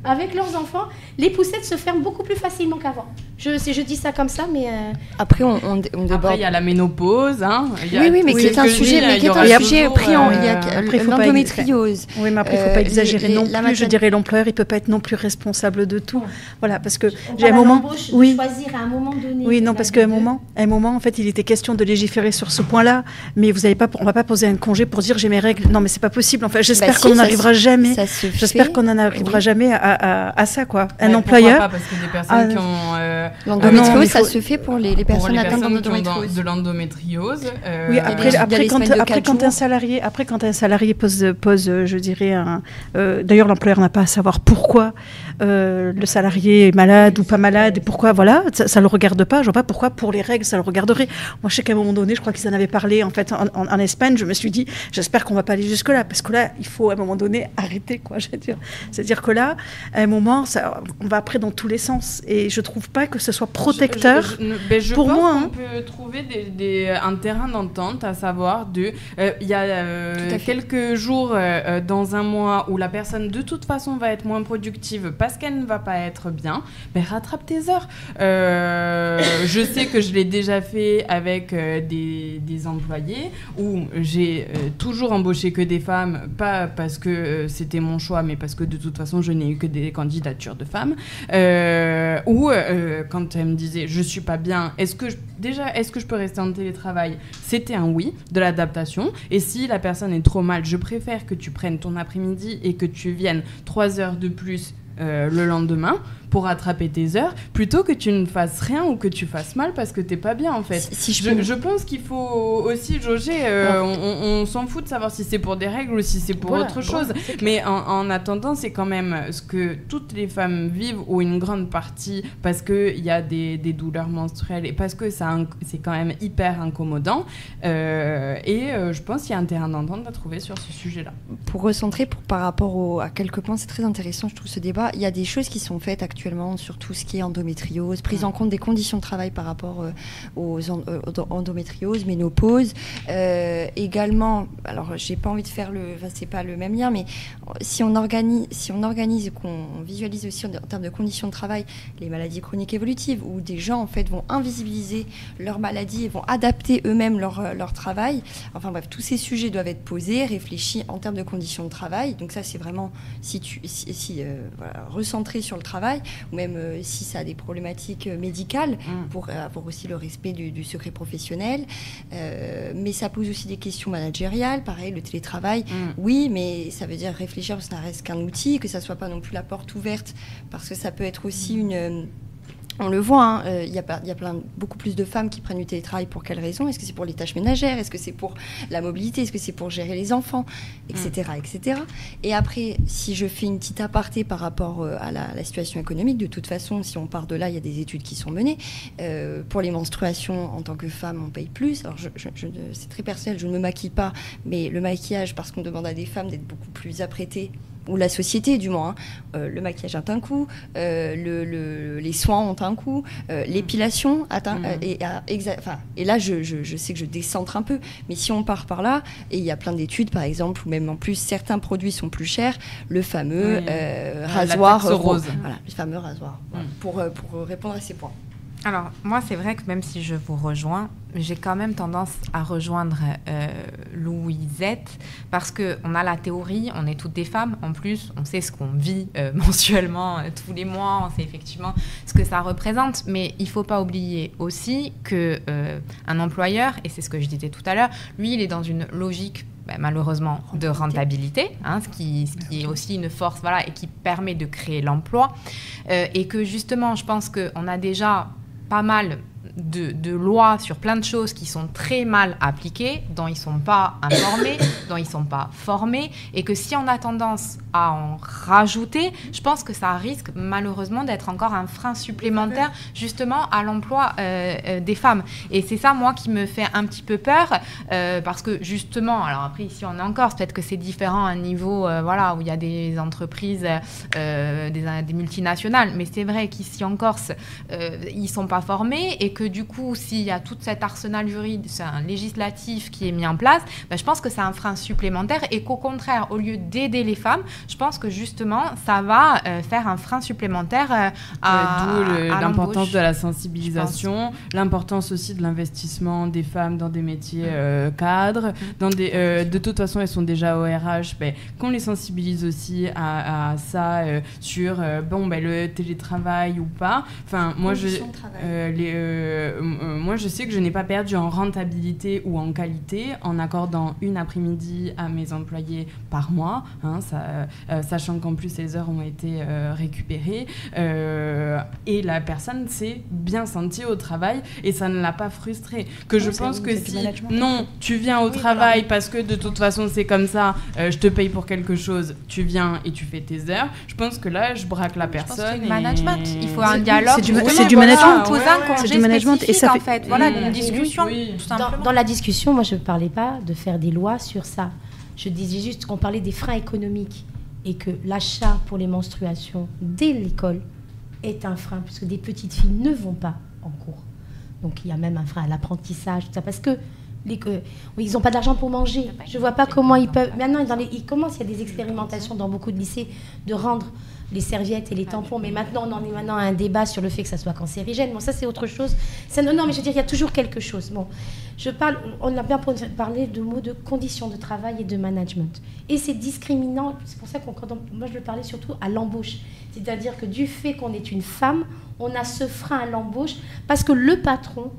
Avec leurs enfants, les poussettes se ferment beaucoup plus facilement qu'avant. Je dis ça comme ça, mais... Après, on déborde. Après, il y a la ménopause. Hein. Oui, mais qui est un sujet pris en... Il y a l'endométriose. Oui, mais après, il ne faut pas exagérer non plus. Je dirais l'employeur, il ne peut pas être non plus responsable de tout. Voilà, parce que j'ai un moment... choisir à un moment donné. Oui, non, parce qu'à un moment, en fait, il était question de légiférer sur ce point-là, mais on ne va pas poser un congé pour dire j'ai mes règles. Non, mais ce n'est pas possible. Enfin, j'espère qu'on n'en arrivera jamais. J'espère qu'on n'en arrivera jamais à ça, quoi. Un employeur... Pas, parce que des personnes qui ont... l'endométriose, ça se fait pour les personnes atteintes de l'endométriose. Oui, après quand un salarié pose, je dirais, d'ailleurs, l'employeur n'a pas à savoir pourquoi le salarié est malade ou pas malade, et pourquoi, voilà, ça le regarde pas. Je vois pas pourquoi, pour les règles, ça le regarderait. Moi, je sais qu'à un moment donné, je crois qu'ils en avaient parlé, en fait, en Espagne, je me suis dit, j'espère qu'on va pas aller jusque-là, parce que là, il faut, à un moment donné, arrêter, quoi, je veux dire. C'est-à-dire que là, à un moment, on va après dans tous les sens, et je trouve pas que ce soit protecteur pour moi. On peut trouver un terrain d'entente, à savoir il y a quelques jours dans un mois où la personne de toute façon va être moins productive parce qu'elle ne va pas être bien, rattrape tes heures. Je sais que je l'ai déjà fait avec des employés où j'ai toujours embauché que des femmes, pas parce que c'était mon choix, mais parce que de toute façon je n'ai eu que des candidatures de femmes, où quand elle me disait je suis pas bien, est-ce que je peux rester en télétravail, c'était un oui, de l'adaptation. Et si la personne est trop mal, je préfère que tu prennes ton après-midi et que tu viennes 3 heures de plus le lendemain, pour rattraper tes heures, plutôt que tu ne fasses rien ou que tu fasses mal parce que t'es pas bien en fait. Je pense qu'il faut aussi jauger, on s'en fout de savoir si c'est pour des règles ou si c'est pour autre chose, mais en attendant, c'est quand même ce que toutes les femmes vivent, ou une grande partie, parce qu'il y a des douleurs menstruelles et parce que c'est quand même hyper incommodant, et je pense qu'il y a un terrain d'entente à trouver sur ce sujet-là. Pour recentrer, par rapport à quelques points, c'est très intéressant, je trouve, ce débat. Il y a des choses qui sont faites actuellement sur tout ce qui est endométriose, prise en compte des conditions de travail par rapport aux endométrioses, ménopause. Également, alors j'ai pas envie de faire c'est pas le même lien, mais si on organise et qu'on visualise aussi en termes de conditions de travail les maladies chroniques évolutives, où des gens en fait vont invisibiliser leurs maladies et vont adapter eux-mêmes leur travail. Enfin bref, tous ces sujets doivent être posés, réfléchis en termes de conditions de travail. Donc ça, c'est vraiment recentré sur le travail, ou même si ça a des problématiques médicales, pour avoir aussi le respect du secret professionnel. Mais ça pose aussi des questions managériales. Pareil, le télétravail, oui, mais ça veut dire réfléchir, parce que ça reste qu'un outil, que ça soit pas non plus la porte ouverte, parce que ça peut être aussi on le voit, il y a beaucoup plus de femmes qui prennent du télétravail. Pour quelles raisons ? Est-ce que c'est pour les tâches ménagères ? Est-ce que c'est pour la mobilité ? Est-ce que c'est pour gérer les enfants ? Etc. etc. Et après, si je fais une petite aparté par rapport à la situation économique, de toute façon, si on part de là, il y a des études qui sont menées. Pour les menstruations, en tant que femme, on paye plus. Alors, c'est très personnel, je ne me maquille pas, mais le maquillage, parce qu'on demande à des femmes d'être beaucoup plus apprêtées, ou la société du moins, le maquillage a un coût, les soins ont un coût, l'épilation a et là je sais que je décentre un peu, mais si on part par là, et il y a plein d'études par exemple, ou même en plus certains produits sont plus chers, le fameux rasoir rose. Voilà, le fameux rasoir, pour répondre à ces points. Alors, moi, c'est vrai que même si je vous rejoins, j'ai quand même tendance à rejoindre Louisette, parce qu'on a la théorie, on est toutes des femmes, en plus, on sait ce qu'on vit mensuellement, tous les mois, on sait effectivement ce que ça représente, mais il ne faut pas oublier aussi qu'un employeur, et c'est ce que je disais tout à l'heure, lui, il est dans une logique malheureusement de rentabilité, ce qui est aussi une force, et qui permet de créer l'emploi, et que justement, je pense qu'on a déjà pas mal de lois sur plein de choses qui sont très mal appliquées, dont ils ne sont pas informés, dont ils ne sont pas formés, et que si on a tendance à en rajouter, je pense que ça risque malheureusement d'être encore un frein supplémentaire justement à l'emploi des femmes. Et c'est ça, moi, qui me fait un petit peu peur, parce que justement, alors après ici on est en Corse, peut-être que c'est différent à un niveau où il y a des entreprises, des multinationales, mais c'est vrai qu'ici en Corse, ils ne sont pas formés, et que du coup, s'il y a tout cet arsenal juridique, législatif qui est mis en place, je pense que c'est un frein supplémentaire, et qu'au contraire, au lieu d'aider les femmes, je pense que justement, ça va faire un frein supplémentaire d'où l'importance de la sensibilisation, l'importance aussi de l'investissement des femmes dans des métiers cadres. De toute façon, elles sont déjà au RH, qu'on les sensibilise aussi à ça, sur le télétravail ou pas. Enfin, moi, moi, je sais que je n'ai pas perdu en rentabilité ou en qualité en accordant une après-midi à mes employés par mois, sachant qu'en plus les heures ont été récupérées, et la personne s'est bien sentie au travail et ça ne l'a pas frustrée. Je pense que si tu viens au travail parce que de toute façon c'est comme ça, je te paye pour quelque chose, tu viens et tu fais tes heures, je pense que là je braque la personne. C'est management, il faut un dialogue. C'est du management. C'est du management, et ça fait une discussion. Tout simplement. Dans la discussion, moi je ne parlais pas de faire des lois sur ça. Je disais juste qu'on parlait des freins économiques, et que l'achat pour les menstruations dès l'école est un frein, puisque des petites filles ne vont pas en cours. Donc il y a même un frein à l'apprentissage, tout ça, parce que ils n'ont pas d'argent pour manger. Je ne vois pas comment ils peuvent... Maintenant, il y a des expérimentations dans beaucoup de lycées de rendre les serviettes et les tampons, mais maintenant, on en est maintenant à un débat sur le fait que ça soit cancérigène. Bon, ça, c'est autre chose. Non, mais je veux dire, il y a toujours quelque chose. Bon, on a bien parlé de mots de conditions de travail et de management. Et c'est discriminant. C'est pour ça moi, je le parlais surtout à l'embauche. C'est-à-dire que du fait qu'on est une femme, on a ce frein à l'embauche, parce que le patron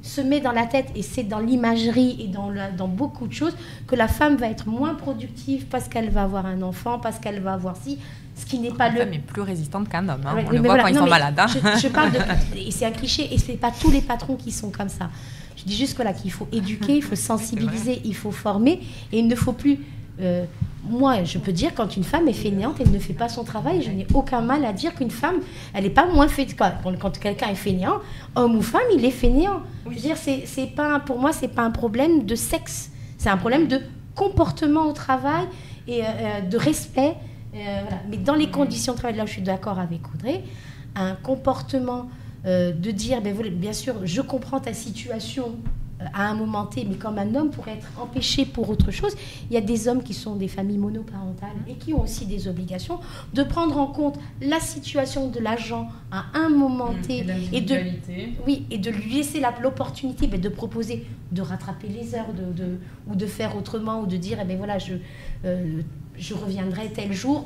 se met dans la tête, et c'est dans l'imagerie et dans beaucoup de choses, que la femme va être moins productive parce qu'elle va avoir un enfant, parce qu'elle va avoir ce qui n'est pas La femme est plus résistante qu'un homme. Hein. Ouais, on le voit quand ils sont malades. Hein. Je parle et c'est un cliché, et ce n'est pas tous les patrons qui sont comme ça. Je dis juste qu'il faut éduquer, il faut sensibiliser, il faut former, et il ne faut plus... moi, je peux dire, quand une femme est fainéante, elle ne fait pas son travail. Je n'ai aucun mal à dire qu'une femme, elle n'est pas moins fainéante. Quand quelqu'un est fainéant, homme ou femme, il est fainéant. Oui. Je veux dire, pour moi, c'est pas un problème de sexe. C'est un problème de comportement au travail et de respect. Voilà. Mais dans les conditions de travail, là où je suis d'accord avec Audrey, un comportement de dire, bien sûr, je comprends ta situation à un moment T, mais comme un homme pourrait être empêché pour autre chose. Il y a des hommes qui sont des familles monoparentales et qui ont aussi des obligations de prendre en compte la situation de l'agent à un moment T et de lui laisser l'opportunité de proposer de rattraper les heures ou de faire autrement, ou de dire je reviendrai tel jour.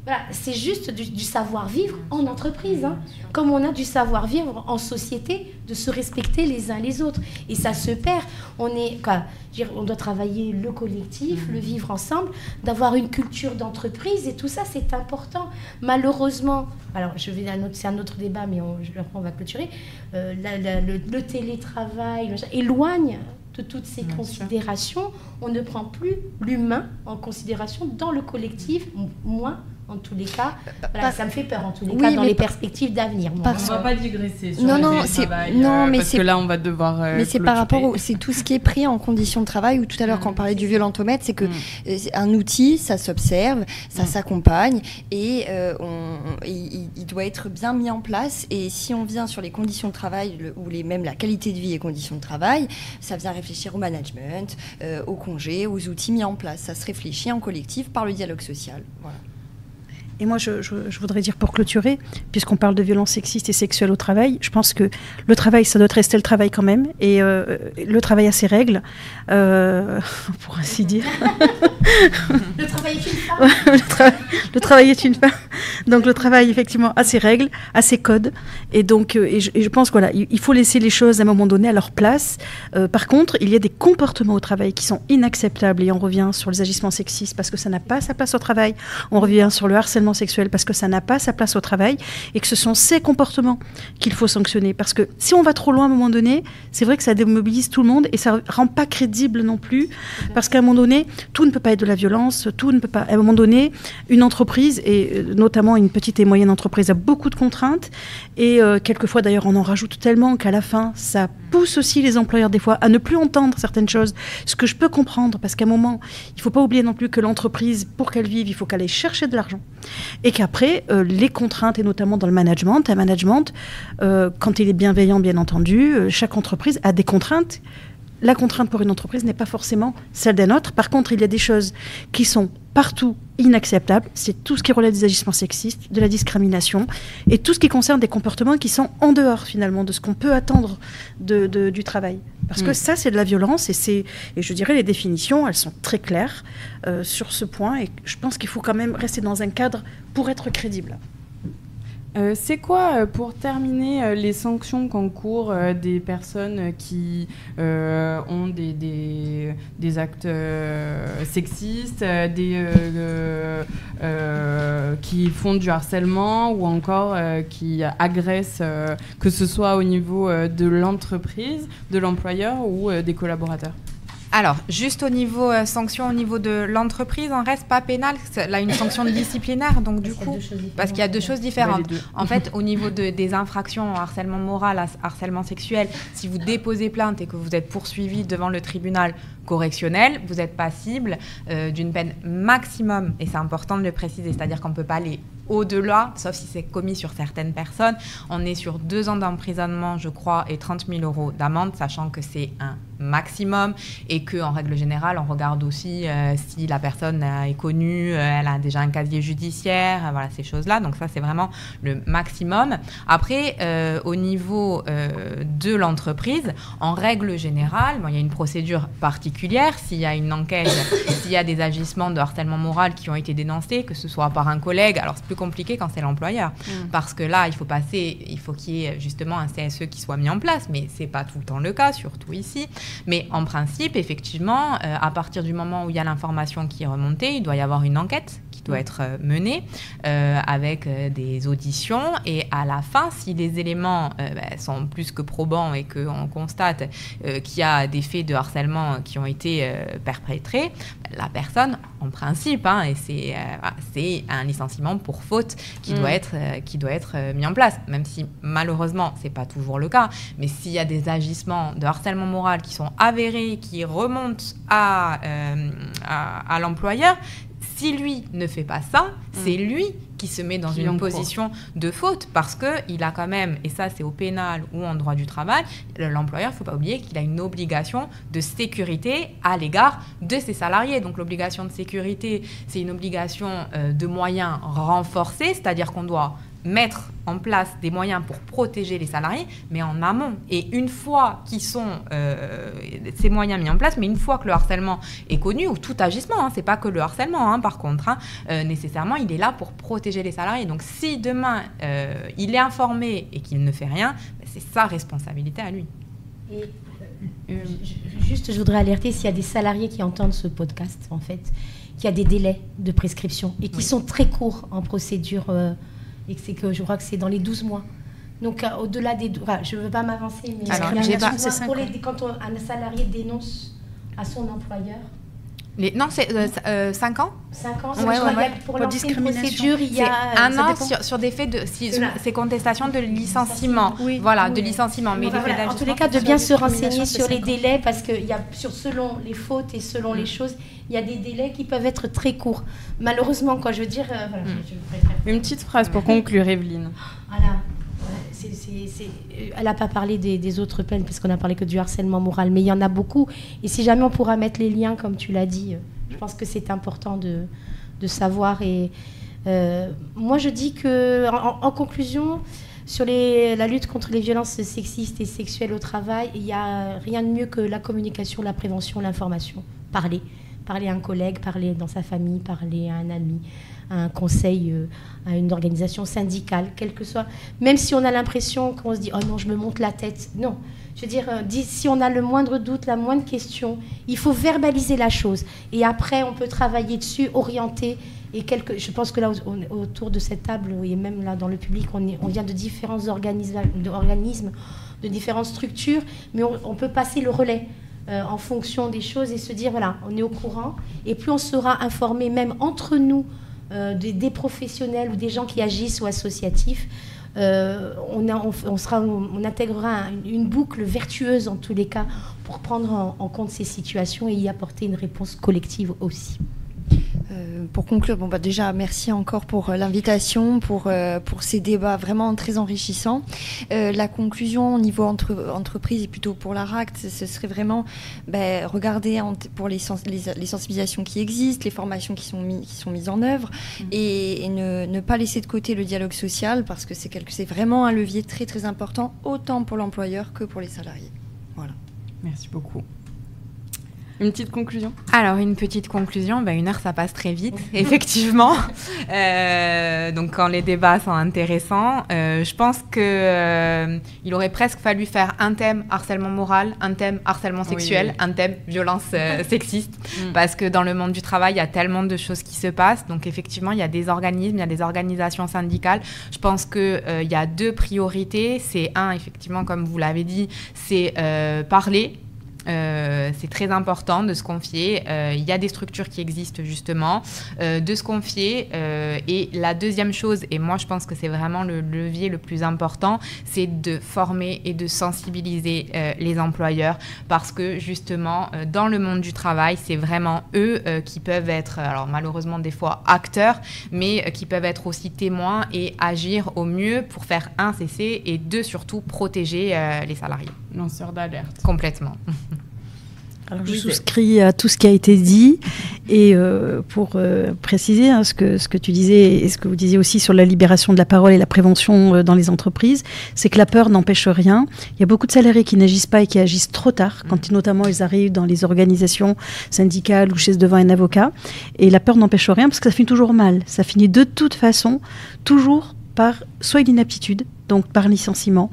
Voilà, c'est juste du savoir-vivre en entreprise, hein, comme on a du savoir-vivre en société, de se respecter les uns les autres. Et ça se perd. On doit travailler le collectif, le vivre ensemble, d'avoir une culture d'entreprise, et tout ça, c'est important. Malheureusement, alors c'est un autre débat, mais on va clôturer, le télétravail éloigne de toutes ces considérations. On ne prend plus l'humain en considération dans le collectif, moins en tous les cas. Voilà, ça me fait peur en tous les cas dans les perspectives d'avenir. On ne va pas digresser sur le télétravail, parce que là on va devoir mais c'est par rapport c'est tout ce qui est pris en conditions de travail, où tout à l'heure quand on parlait du violentomètre, c'est que un outil, ça s'observe, ça s'accompagne, et il doit être bien mis en place. Et si on vient sur les conditions de travail, ou même la qualité de vie et conditions de travail, ça vient réfléchir au management, aux congés, aux outils mis en place. Ça se réfléchit en collectif par le dialogue social. Voilà. Et moi, je voudrais dire, pour clôturer, puisqu'on parle de violences sexistes et sexuelles au travail, je pense que le travail, ça doit rester le travail quand même, et le travail a ses règles, pour ainsi dire. Le travail est une femme. Le travail est une femme. Donc le travail, effectivement, a ses règles, a ses codes, et donc je pense que il faut laisser les choses à un moment donné à leur place. Par contre, il y a des comportements au travail qui sont inacceptables, et on revient sur les agissements sexistes parce que ça n'a pas sa place au travail. On revient sur le harcèlement sexuel parce que ça n'a pas sa place au travail, et que ce sont ces comportements qu'il faut sanctionner, parce que si on va trop loin à un moment donné, c'est vrai que ça démobilise tout le monde, et ça rend pas crédible non plus, parce qu'à un moment donné, tout ne peut pas être de la violence, tout ne peut pas. À un moment donné, une entreprise, et notamment une petite et moyenne entreprise, a beaucoup de contraintes, et quelquefois d'ailleurs on en rajoute tellement qu'à la fin ça pousse aussi les employeurs des fois à ne plus entendre certaines choses, ce que je peux comprendre, parce qu'à un moment il faut pas oublier non plus que l'entreprise, pour qu'elle vive, il faut qu'elle aille chercher de l'argent, et qu'après les contraintes, et notamment dans le management, quand il est bienveillant, bien entendu, chaque entreprise a des contraintes. La contrainte pour une entreprise n'est pas forcément celle d'un autre. Par contre, il y a des choses qui sont partout inacceptables. C'est tout ce qui relève des agissements sexistes, de la discrimination, et tout ce qui concerne des comportements qui sont en dehors, finalement, de ce qu'on peut attendre du travail. Parce que ça, c'est de la violence, et je dirais, les définitions, elles sont très claires sur ce point, et je pense qu'il faut quand même rester dans un cadre pour être crédible. C'est quoi, pour terminer, les sanctions qu'encourent des personnes qui ont des actes sexistes, qui font du harcèlement, ou encore qui agressent, que ce soit au niveau de l'entreprise, de l'employeur ou des collaborateurs? Alors, juste au niveau sanction, au niveau de l'entreprise, on reste pas pénal. C'est là une sanction disciplinaire, donc du coup, parce qu'il y a deux choses différentes. En fait, au niveau des infractions, harcèlement moral, harcèlement sexuel, si vous déposez plainte et que vous êtes poursuivi devant le tribunal correctionnel, vous êtes passible d'une peine maximum, et c'est important de le préciser, c'est-à-dire qu'on ne peut pas aller au-delà, sauf si c'est commis sur certaines personnes. On est sur 2 ans d'emprisonnement, je crois, et 30 000 € d'amende, sachant que c'est un maximum, et qu'en règle générale, on regarde aussi si la personne est connue, elle a déjà un casier judiciaire, voilà, ces choses-là. Donc ça, c'est vraiment le maximum. Après, au niveau de l'entreprise, en règle générale, il y a une procédure particulière. S'il y a une enquête, s'il y a des agissements de harcèlement moral qui ont été dénoncés, que ce soit par un collègue, alors c'est plus compliqué quand c'est l'employeur, parce que là, il faut qu'il y ait justement un CSE qui soit mis en place, mais c'est pas tout le temps le cas, surtout ici. Mais en principe, effectivement, à partir du moment où il y a l'information qui est remontée, il doit y avoir une enquête qui doit être menée avec des auditions, et à la fin, si les éléments sont plus que probants et qu'on constate qu'il y a des faits de harcèlement qui ont été perpétrés, la personne, en principe, et c'est un licenciement pour faute qui doit être mis en place, même si malheureusement c'est pas toujours le cas. Mais s'il y a des agissements de harcèlement moral qui sont avérés, qui remontent à l'employeur, si lui ne fait pas ça, c'est lui qui se met dans une position de faute, parce qu'il a quand même, et ça c'est au pénal ou en droit du travail, l'employeur, il ne faut pas oublier qu'il a une obligation de sécurité à l'égard de ses salariés. Donc l'obligation de sécurité, c'est une obligation de moyens renforcés, c'est-à-dire qu'on doit mettre en place des moyens pour protéger les salariés, mais en amont. Et une fois qu'ils sont ces moyens mis en place, mais une fois que le harcèlement est connu, ou tout agissement, c'est pas que le harcèlement, par contre, nécessairement, il est là pour protéger les salariés. Donc si demain, il est informé et qu'il ne fait rien, c'est sa responsabilité à lui. Et juste, je voudrais alerter s'il y a des salariés qui entendent ce podcast, en fait, qu'il y a des délais de prescription et qui sont très courts en procédure, et c'est que je crois que c'est dans les 12 mois. Donc, au-delà des... je ne veux pas m'avancer, mais alors, quand un salarié dénonce à son employeur... Non, c'est 5 ans. 5 ans, pour lancer une procédure, il y a... C'est 1 an sur des faits de... ces contestations de licenciement. De licenciement. Mais en tous les cas, de bien se renseigner sur les délais, parce que selon les fautes et selon les choses, il y a des délais qui peuvent être très courts. Malheureusement, je veux dire... je préfère... Une petite phrase pour conclure, Evelyne. Voilà. Elle n'a pas parlé des autres peines, parce qu'on n'a parlé que du harcèlement moral, mais il y en a beaucoup. Et si jamais on pourra mettre les liens, comme tu l'as dit, je pense que c'est important de savoir. Et moi, je dis que, en conclusion, sur la lutte contre les violences sexistes et sexuelles au travail, il n'y a rien de mieux que la communication, la prévention, l'information. Parler à un collègue, parler dans sa famille, parler à un ami, à un conseil, à une organisation syndicale, quelle que soit. Même si on a l'impression qu'on se dit « Oh non, je me monte la tête ». Non. Je veux dire, si on a le moindre doute, la moindre question, il faut verbaliser la chose. Et après, on peut travailler dessus, orienter. Et je pense que là, autour de cette table, et même là dans le public, on vient de différents organismes, de différentes structures, mais on peut passer le relais. En fonction des choses, et se dire, voilà, on est au courant, et plus on sera informé, même entre nous, des professionnels ou des gens qui agissent ou associatifs, on intégrera une boucle vertueuse, en tous les cas, pour prendre en compte ces situations et y apporter une réponse collective aussi. Pour conclure, déjà merci encore pour l'invitation, pour ces débats vraiment très enrichissants. La conclusion au niveau entreprise et plutôt pour la RACT, ce serait vraiment regarder pour les sensibilisations qui existent, les formations qui sont mises en œuvre, et ne pas laisser de côté le dialogue social, parce que c'est vraiment un levier très très important, autant pour l'employeur que pour les salariés. Voilà. Merci beaucoup. Une petite conclusion ? Alors, une petite conclusion, 1 heure, ça passe très vite, effectivement. Donc, quand les débats sont intéressants, je pense qu'il aurait presque fallu faire un thème harcèlement moral, un thème harcèlement sexuel, un thème violence sexiste, parce que dans le monde du travail, il y a tellement de choses qui se passent. Donc, effectivement, il y a des organismes, il y a des organisations syndicales. Je pense qu'il y a 2 priorités. C'est effectivement, comme vous l'avez dit, c'est parler. C'est très important de se confier. Il y a des structures qui existent justement, de se confier. Et la deuxième chose, et moi je pense que c'est vraiment le levier le plus important, c'est de former et de sensibiliser les employeurs, parce que justement dans le monde du travail, c'est vraiment eux qui peuvent être, alors malheureusement des fois acteurs, mais qui peuvent être aussi témoins et agir au mieux pour faire cesser, et surtout protéger les salariés. Lanceur d'alerte. Complètement. Alors, je souscris à tout ce qui a été dit et pour préciser ce que tu disais et ce que vous disiez aussi sur la libération de la parole et la prévention dans les entreprises, c'est que la peur n'empêche rien. Il y a beaucoup de salariés qui n'agissent pas et qui agissent trop tard, quand notamment ils arrivent dans les organisations syndicales ou chez devant un avocat. Et la peur n'empêche rien parce que ça finit toujours mal. Ça finit de toute façon toujours par soit une inaptitude, donc par licenciement,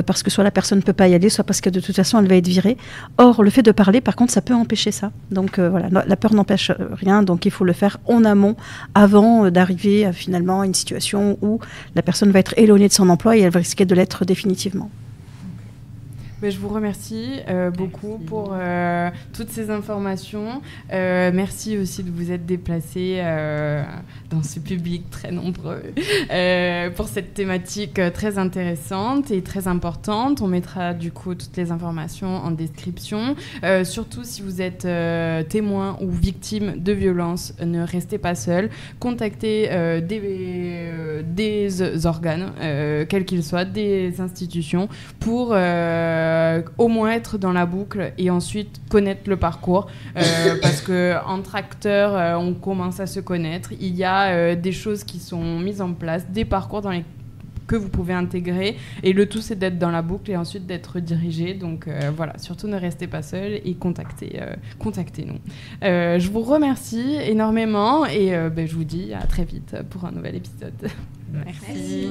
parce que soit la personne ne peut pas y aller, soit parce que de toute façon elle va être virée. Or, le fait de parler, par contre, ça peut empêcher ça. Donc voilà, la peur n'empêche rien, donc il faut le faire en amont, avant d'arriver à finalement une situation où la personne va être éloignée de son emploi et elle va risquer de l'être définitivement. Mais je vous remercie beaucoup pour toutes ces informations. Merci aussi de vous être déplacés dans ce public très nombreux pour cette thématique très intéressante et très importante. On mettra du coup toutes les informations en description. Surtout si vous êtes témoin ou victime de violences, ne restez pas seul. Contactez des organes, quels qu'ils soient, des institutions, pour au moins être dans la boucle et ensuite connaître le parcours parce qu'entre acteurs on commence à se connaître, il y a des choses qui sont mises en place, des parcours que vous pouvez intégrer et le tout c'est d'être dans la boucle et ensuite d'être dirigé, donc voilà, surtout ne restez pas seul et contactez-nous. Je vous remercie énormément et je vous dis à très vite pour un nouvel épisode. Merci.